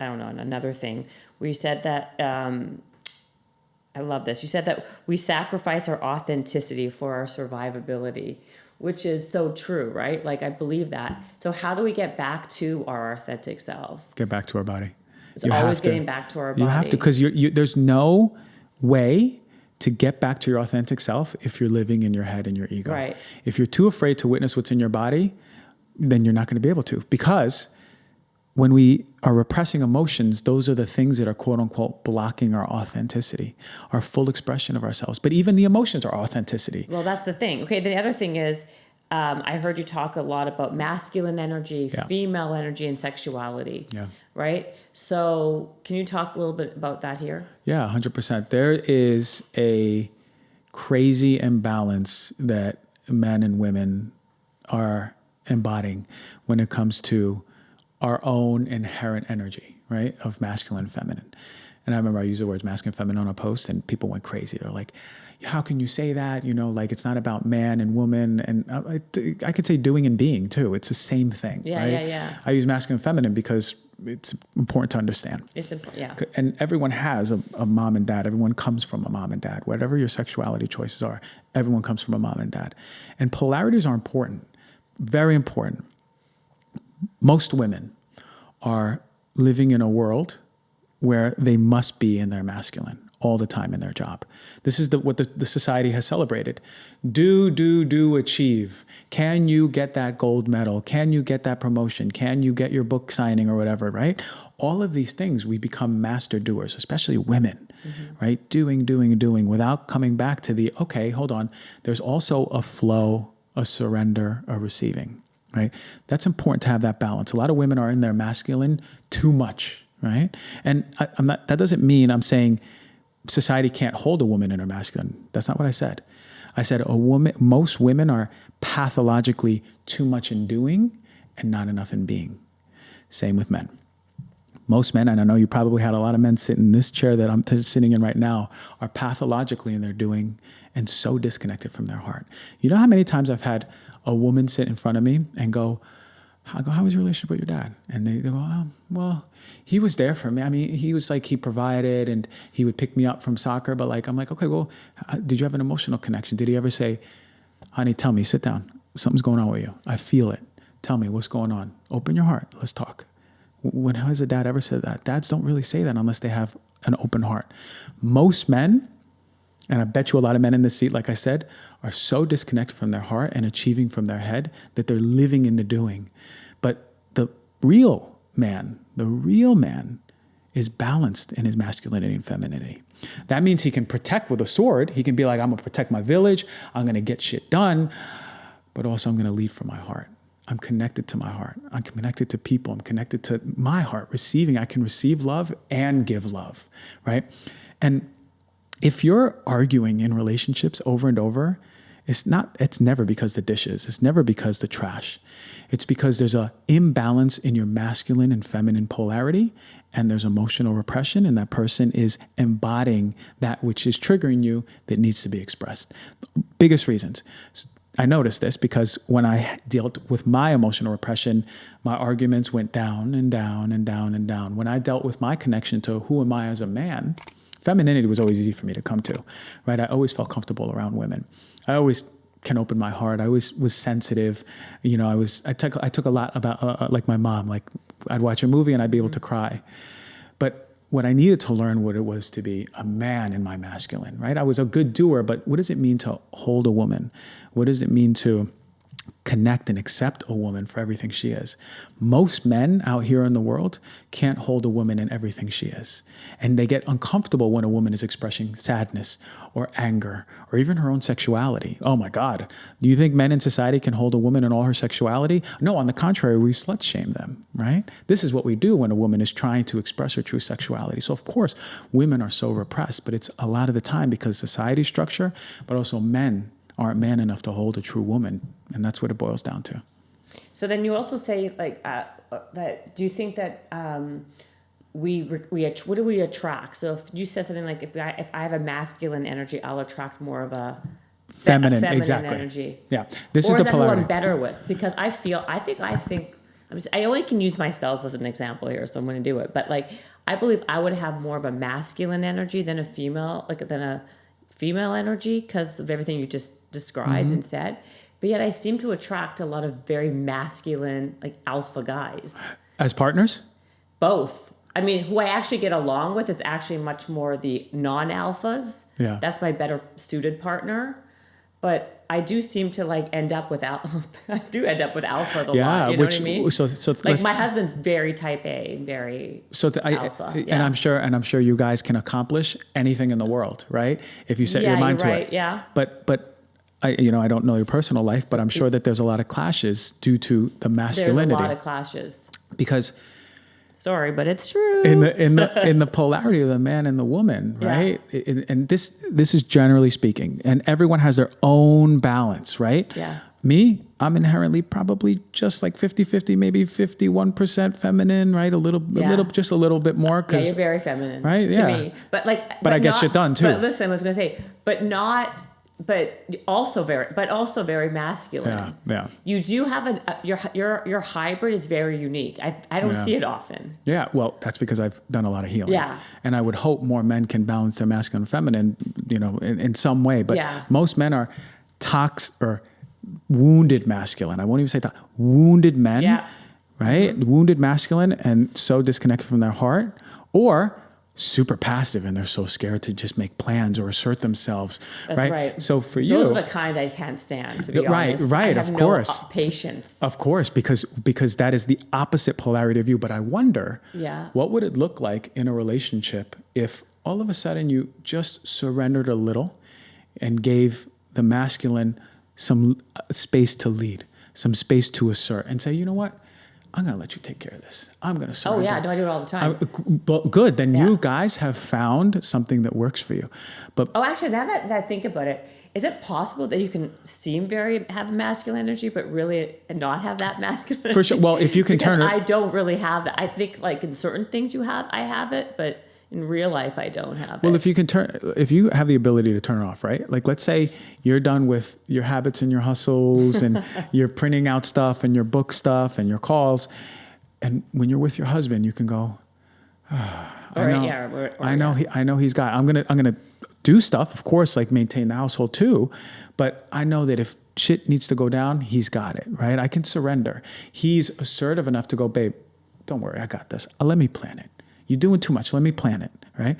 another thing where you said that, I love this. You said that we sacrifice our authenticity for our survivability, which is so true, right? Like I believe that. So how do we get back to our authentic self? Get back to our body. It's always getting back to our body. You have to, because there's no way to get back to your authentic self if you're living in your head and your ego. Right. If you're too afraid to witness what's in your body, then you're not going to be able to. Because when we are repressing emotions, those are the things that are quote unquote blocking our authenticity, our full expression of ourselves. But even the emotions are authenticity. Well, that's the thing. Okay, the other thing is, I heard you talk a lot about masculine energy, female energy, and sexuality. Yeah. Right? So can you talk a little bit about that here? Yeah, 100%. There is a crazy imbalance that men and women are embodying when it comes to our own inherent energy, right? Of masculine and feminine. And I remember I used the words masculine and feminine on a post and people went crazy. They're like, how can you say that? Like it's not about man and woman. And I could say doing and being too. It's the same thing, right? Yeah. I use masculine and feminine because it's important to understand. It's important, yeah. And everyone has a mom and dad. Everyone comes from a mom and dad. Whatever your sexuality choices are, everyone comes from a mom and dad. And polarities are important, very important. Most women are living in a world where they must be in their masculine all the time in their job. This is what the society has celebrated. Do, achieve. Can you get that gold medal? Can you get that promotion? Can you get your book signing or whatever, right? All of these things, we become master doers, especially women, right? Doing without coming back to the, okay, hold on. There's also a flow, a surrender, a receiving, right? That's important to have that balance. A lot of women are in their masculine too much, right? And that doesn't mean I'm saying society can't hold a woman in her masculine. That's not what I said. I said most women are pathologically too much in doing and not enough in being. Same with men. Most men, and I know you probably had a lot of men sit in this chair that I'm sitting in right now, are pathologically in their doing and so disconnected from their heart. You know how many times I've had a woman sit in front of me and go, how was your relationship with your dad? And they go, well, he was there for me. I mean, he was like, he provided and he would pick me up from soccer. But like, I'm like, okay, well, did you have an emotional connection? Did he ever say, honey, tell me, sit down. Something's going on with you. I feel it. Tell me what's going on. Open your heart. Let's talk. When has a dad ever said that? Dads don't really say that unless they have an open heart. Most men, and I bet you a lot of men in this seat, like I said, are so disconnected from their heart and achieving from their head that they're living in the doing. But the real man is balanced in his masculinity and femininity. That means he can protect with a sword. He can be like, I'm going to protect my village. I'm going to get shit done. But also I'm going to lead from my heart. I'm connected to my heart. I'm connected to people. I'm connected to my heart, receiving. I can receive love and give love, right? And if you're arguing in relationships over and over, it's never because the dishes. It's never because the trash. It's because there's an imbalance in your masculine and feminine polarity, and there's emotional repression, and that person is embodying that which is triggering you that needs to be expressed. Biggest reasons. I noticed this because when I dealt with my emotional repression, my arguments went down and down and down and down. When I dealt with my connection to who am I as a man, femininity was always easy for me to come to, right? I always felt comfortable around women. I always can open my heart. I always was sensitive. I took a lot about, like my mom, like I'd watch a movie and I'd be able to cry. But what I needed to learn what it was to be a man in my masculine, right? I was a good doer, but what does it mean to hold a woman? What does it mean to connect and accept a woman for everything she is? Most men out here in the world can't hold a woman in everything she is. And they get uncomfortable when a woman is expressing sadness or anger or even her own sexuality. Oh my God. Do you think men in society can hold a woman in all her sexuality? No, on the contrary, we slut shame them, right? This is what we do when a woman is trying to express her true sexuality. So of course, women are so repressed, but it's a lot of the time because society structure, but also men aren't man enough to hold a true woman. And that's what it boils down to. So then you also say that, do you think that what do we attract? So if you said something like, if I have a masculine energy, I'll attract more of a feminine exactly. energy. Yeah. This is the polarity. Or is that who I'm better with? Because I think, I only can use myself as an example here, so I'm going to do it. But like, I believe I would have more of a masculine energy than a female energy because of everything you just described and said. But yet I seem to attract a lot of very masculine, like alpha guys. As partners? Both. I mean, who I actually get along with is actually much more the non-alphas. Yeah. That's my better suited partner. But I do seem to end up with alphas a lot. You know what I mean? So like my husband's very type A, very alpha. And I'm sure you guys can accomplish anything in the world, right? If you set your mind to it. Yeah. But I don't know your personal life, but I'm sure that there's a lot of clashes due to the masculinity. There's a lot of clashes. Because sorry, but it's true. In the polarity of the man and the woman, right? Yeah. And this is generally speaking, and everyone has their own balance, right? Yeah. Me, I'm inherently probably just like 50-50, maybe 51% feminine, right? Just a little bit more. Yeah, you're very feminine, right? To Yeah. me, but I get shit done too. But listen, I was going to say, but also very masculine. Yeah. You do have your hybrid is very unique. I don't see it often. Yeah, well, that's because I've done a lot of healing. Yeah. And I would hope more men can balance their masculine and feminine, in some way. But most men are or wounded masculine. I won't even say that. Wounded men, right? Mm-hmm. Wounded masculine and so disconnected from their heart, or super passive and they're so scared to just make plans or assert themselves. That's right. So for you, those are the kind I can't stand, to be honest. Right, I have of course. No patience. Of course, because that is the opposite polarity of you. But I wonder, what would it look like in a relationship if all of a sudden you just surrendered a little and gave the masculine some space to lead, some space to assert, and say, you know what? I'm going to let you take care of this. I'm going to surrender. Oh, yeah. No, I do it all the time. Well, good. Then you guys have found something that works for you. But actually, now that I think about it, is it possible that you can have masculine energy, but really not have that masculine? For sure. Well, if you can turn it. I don't really have that. I think like in certain things I have it, but in real life, I don't have it. Well, if you have the ability to turn it off, right? Like, let's say you're done with your habits and your hustles and you're printing out stuff and your book stuff and your calls. And when you're with your husband, you can go, I know he's got, I'm going to do stuff, of course, like maintain the household too. But I know that if shit needs to go down, he's got it, right? I can surrender. He's assertive enough to go, babe, don't worry, I got this. Let me plan it. You're doing too much. Let me plan it, right?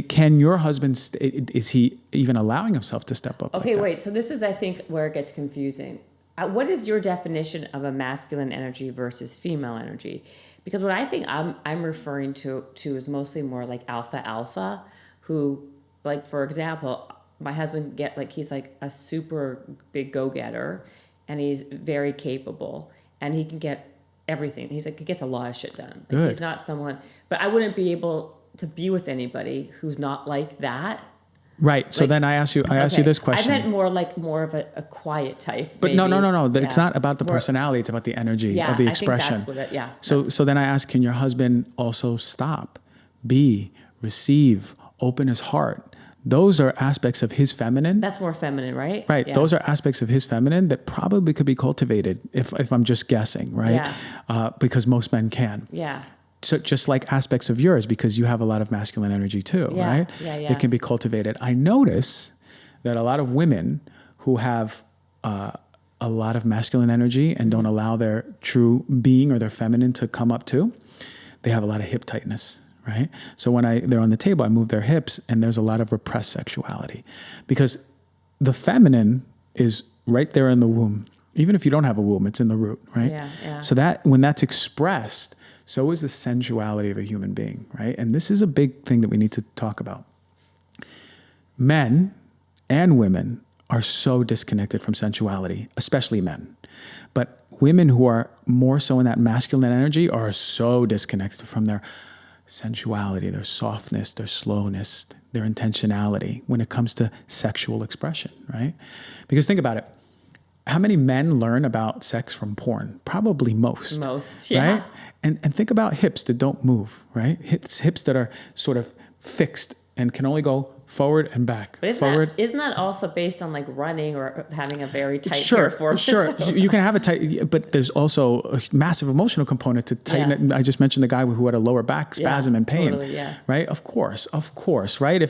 Can your husband, is he even allowing himself to step up? Okay, like wait. So this is, I think, where it gets confusing. What is your definition of a masculine energy versus female energy? Because what I think I'm referring to is mostly more like alpha, who, like, for example, my husband he's like a super big go-getter, and he's very capable, and he can get everything. He gets a lot of shit done. Good. He's not someone, but I wouldn't be able to be with anybody who's not like that. Right. So then I ask you this question. I meant more of a quiet type. But maybe. No. It's not about the personality. It's about the energy of the expression. I think that's what So then I ask, can your husband also stop, be, receive, open his heart? Those are aspects of his feminine. That's more feminine, right? Right. Yeah. Those are aspects of his feminine that probably could be cultivated if I'm just guessing, right? Yeah. Because most men can. Yeah. So just like aspects of yours, because you have a lot of masculine energy too, right? Yeah. It can be cultivated. I notice that a lot of women who have a lot of masculine energy and don't allow their true being or their feminine to come up too, they have a lot of hip tightness. Right? So when they're on the table, I move their hips, and there's a lot of repressed sexuality, because the feminine is right there in the womb. Even if you don't have a womb, it's in the root, right? Yeah. So that when that's expressed, so is the sensuality of a human being, right? And this is a big thing that we need to talk about. Men and women are so disconnected from sensuality, especially men. But women who are more so in that masculine energy are so disconnected from their sensuality, their softness, their slowness, their intentionality when it comes to sexual expression, right? Because think about it. How many men learn about sex from porn? Probably most. Most, yeah. Right? And think about hips that don't move, right? Hips that are sort of fixed and can only go forward and back. But isn't that also based on like running or having a very tight performance? Sure. You can have a tight, but there's also a massive emotional component to tighten it. I just mentioned the guy who had a lower back spasm and pain, totally, right? Of course, right?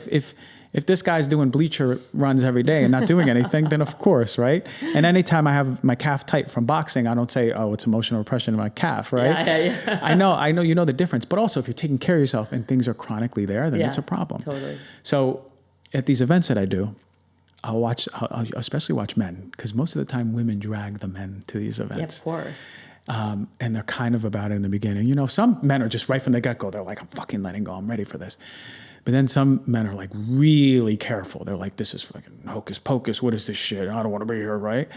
If this guy's doing bleacher runs every day and not doing anything, then of course, right? And anytime I have my calf tight from boxing, I don't say, oh, it's emotional repression in my calf, right? Yeah. I know you know the difference. But also if you're taking care of yourself and things are chronically there, then it's a problem. Totally. So at these events that I do, I'll especially watch men, because most of the time women drag the men to these events. Yeah, of course. And they're kind of about it in the beginning. You know, some men are just right from the get-go. They're like, I'm fucking letting go. I'm ready for this. But then some men are like really careful. They're like, this is fucking hocus pocus. What is this shit? I don't want to be here, right?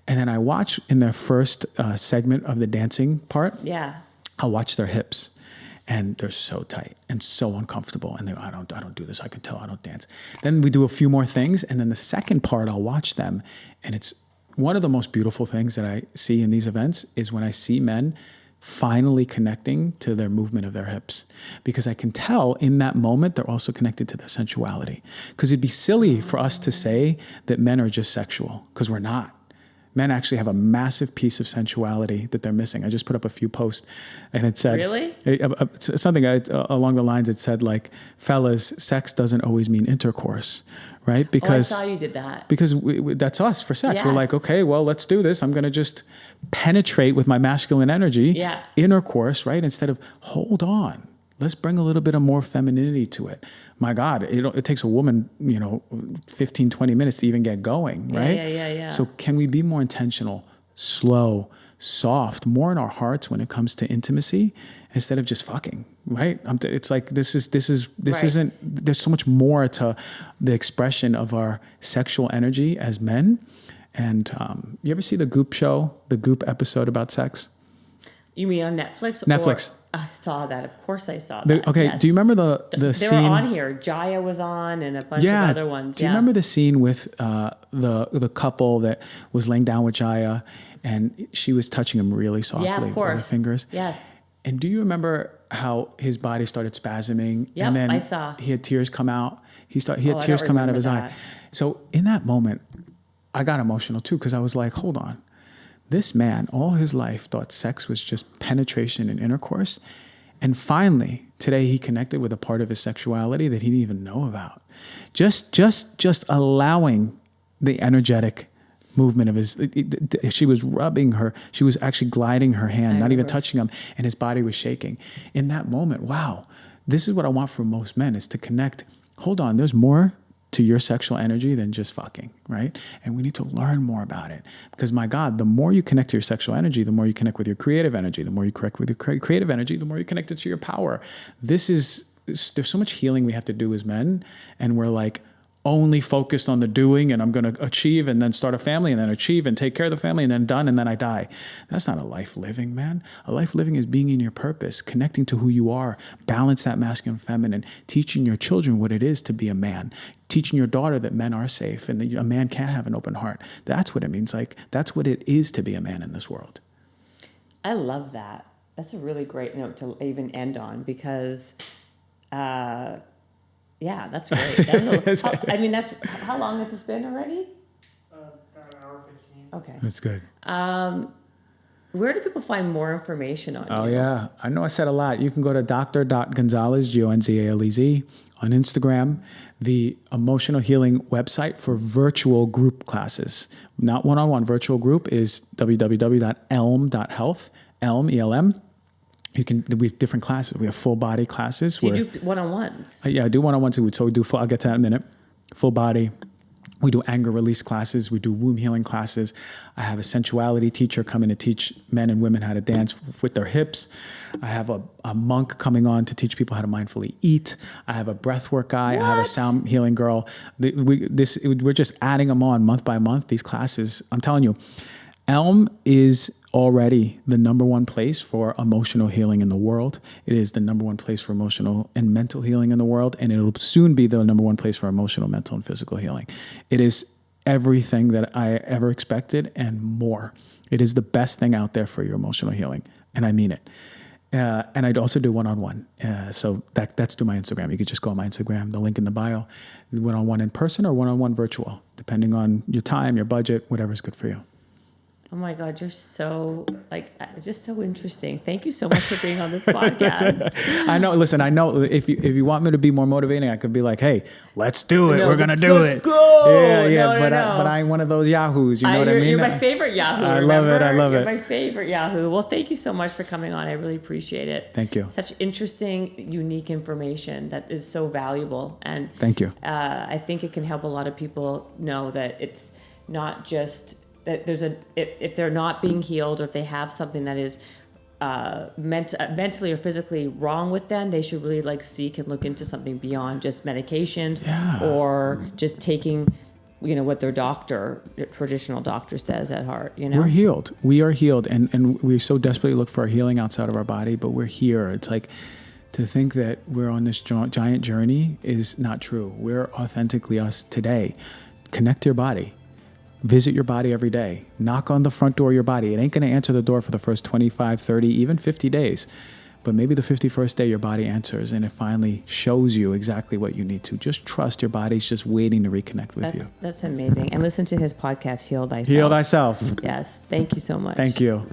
And then I watch in their first segment of the dancing part. Yeah. I'll watch their hips. And they're so tight and so uncomfortable. And I don't do this. I can tell I don't dance. Then we do a few more things. And then the second part, I'll watch them. And it's one of the most beautiful things that I see in these events is when I see men finally connecting to their movement of their hips, because I can tell in that moment they're also connected to their sensuality. Because it'd be silly for us to say that men are just sexual, because we're not. Men actually have a massive piece of sensuality that they're missing. I just put up a few posts, and it said, Really? Something along the lines. It said, like, fellas, sex doesn't always mean intercourse, right? Because I saw you did that. Because that's us for sex. Yes. We're like, okay, well, let's do this. I'm going to just penetrate with my masculine energy, intercourse, right? Instead of, hold on, let's bring a little bit of more femininity to it. My God, it takes a woman, 15, 20 minutes to even get going, right? Yeah. So can we be more intentional, slow, soft, more in our hearts when it comes to intimacy, instead of just fucking, right? It's like, this isn't, there's so much more to the expression of our sexual energy as men. And you ever see the Goop show, the Goop episode about sex? You mean on Netflix? Netflix. I saw that. Of course I saw that. Okay, yes. do you remember the scene? They were on here. Jaya was on, and a bunch of other ones. Do you remember the scene with the couple that was laying down with Jaya, and she was touching him really softly with her fingers? Yes. And do you remember how his body started spasming? Yep, and then I saw. He had tears come out. He had tears come out of his eye. So in that moment, I got emotional too, because I was like, hold on. This man, all his life, thought sex was just penetration and intercourse. And finally, today he connected with a part of his sexuality that he didn't even know about. Just allowing the energetic movement of his, she was rubbing her, she was actually gliding her hand, not even touching him, and his body was shaking. In that moment, wow, this is what I want for most men, is to connect. Hold on, there's more to your sexual energy than just fucking, right? And we need to learn more about it, because my God, the more you connect to your sexual energy, the more you connect with your creative energy. The more you connect with your creative energy, the more you connect to your power. There's so much healing we have to do as men, and we're like only focused on the doing, and I'm going to achieve and then start a family and then achieve and take care of the family and then done and then I die. That's not a life living, man. A life living is being in your purpose, connecting to who you are, balance that masculine, feminine, teaching your children what it is to be a man, teaching your daughter that men are safe and that a man can have an open heart. That's what it means. Like, that's what it is to be a man in this world. I love that. That's a really great note to even end on, because yeah, that's great. How long has this been already? About an hour 15. Okay. That's good. Where do people find more information on you? Oh, yeah. I know I said a lot. You can go to dr.gonzalez, Gonzalez, on Instagram, the emotional healing website for virtual group classes. Not one-on-one. Virtual group is www.elm.health, Elm, E-L-M. We have different classes. We have full body classes. Do you do one-on-ones? Yeah, I do one-on-ones too. So we do I'll get to that in a minute. Full body. We do anger release classes. We do womb healing classes. I have a sensuality teacher coming to teach men and women how to dance with their hips. I have a monk coming on to teach people how to mindfully eat. I have a breathwork guy. I have a sound healing girl. We're just adding them on month by month, these classes. I'm telling you, Elm is already the number one place for emotional healing in the world. It is the number one place for emotional and mental healing in the world, and it'll soon be the number one place for emotional, mental, and physical healing. It is everything that I ever expected and more. It is the best thing out there for your emotional healing, and I mean it. And I'd also do one-on-one. So that's through my Instagram. You could just go on my Instagram, the link in the bio, one-on-one in person or one-on-one virtual, depending on your time, your budget, whatever's good for you. Oh my God, you're so just so interesting. Thank you so much for being on this podcast. I know. Listen, I know if you want me to be more motivating, I could be like, "Hey, let's do it. We're gonna do it." Let's go. Yeah. But I ain't one of those yahoos. You know what I mean? You're my favorite Yahoo. I love it. You're my favorite Yahoo. Well, thank you so much for coming on. I really appreciate it. Thank you. Such interesting, unique information that is so valuable. And thank you. I think it can help a lot of people know that it's not just that if they're not being healed, or if they have something that is mentally or physically wrong with them, they should really seek and look into something beyond just medications or just taking what their traditional doctor says at heart. We're healed. We are healed, and we so desperately look for our healing outside of our body, but we're here. It's like, to think that we're on this giant journey is not true. We're authentically us today. Connect to your body. Visit your body every day. Knock on the front door of your body. It ain't going to answer the door for the first 25, 30, even 50 days. But maybe the 51st day your body answers and it finally shows you exactly what you need to. Just trust your body's just waiting to reconnect with you. That's amazing. And listen to his podcast, Heal Thyself. Heal Thyself. Yes. Thank you so much. Thank you.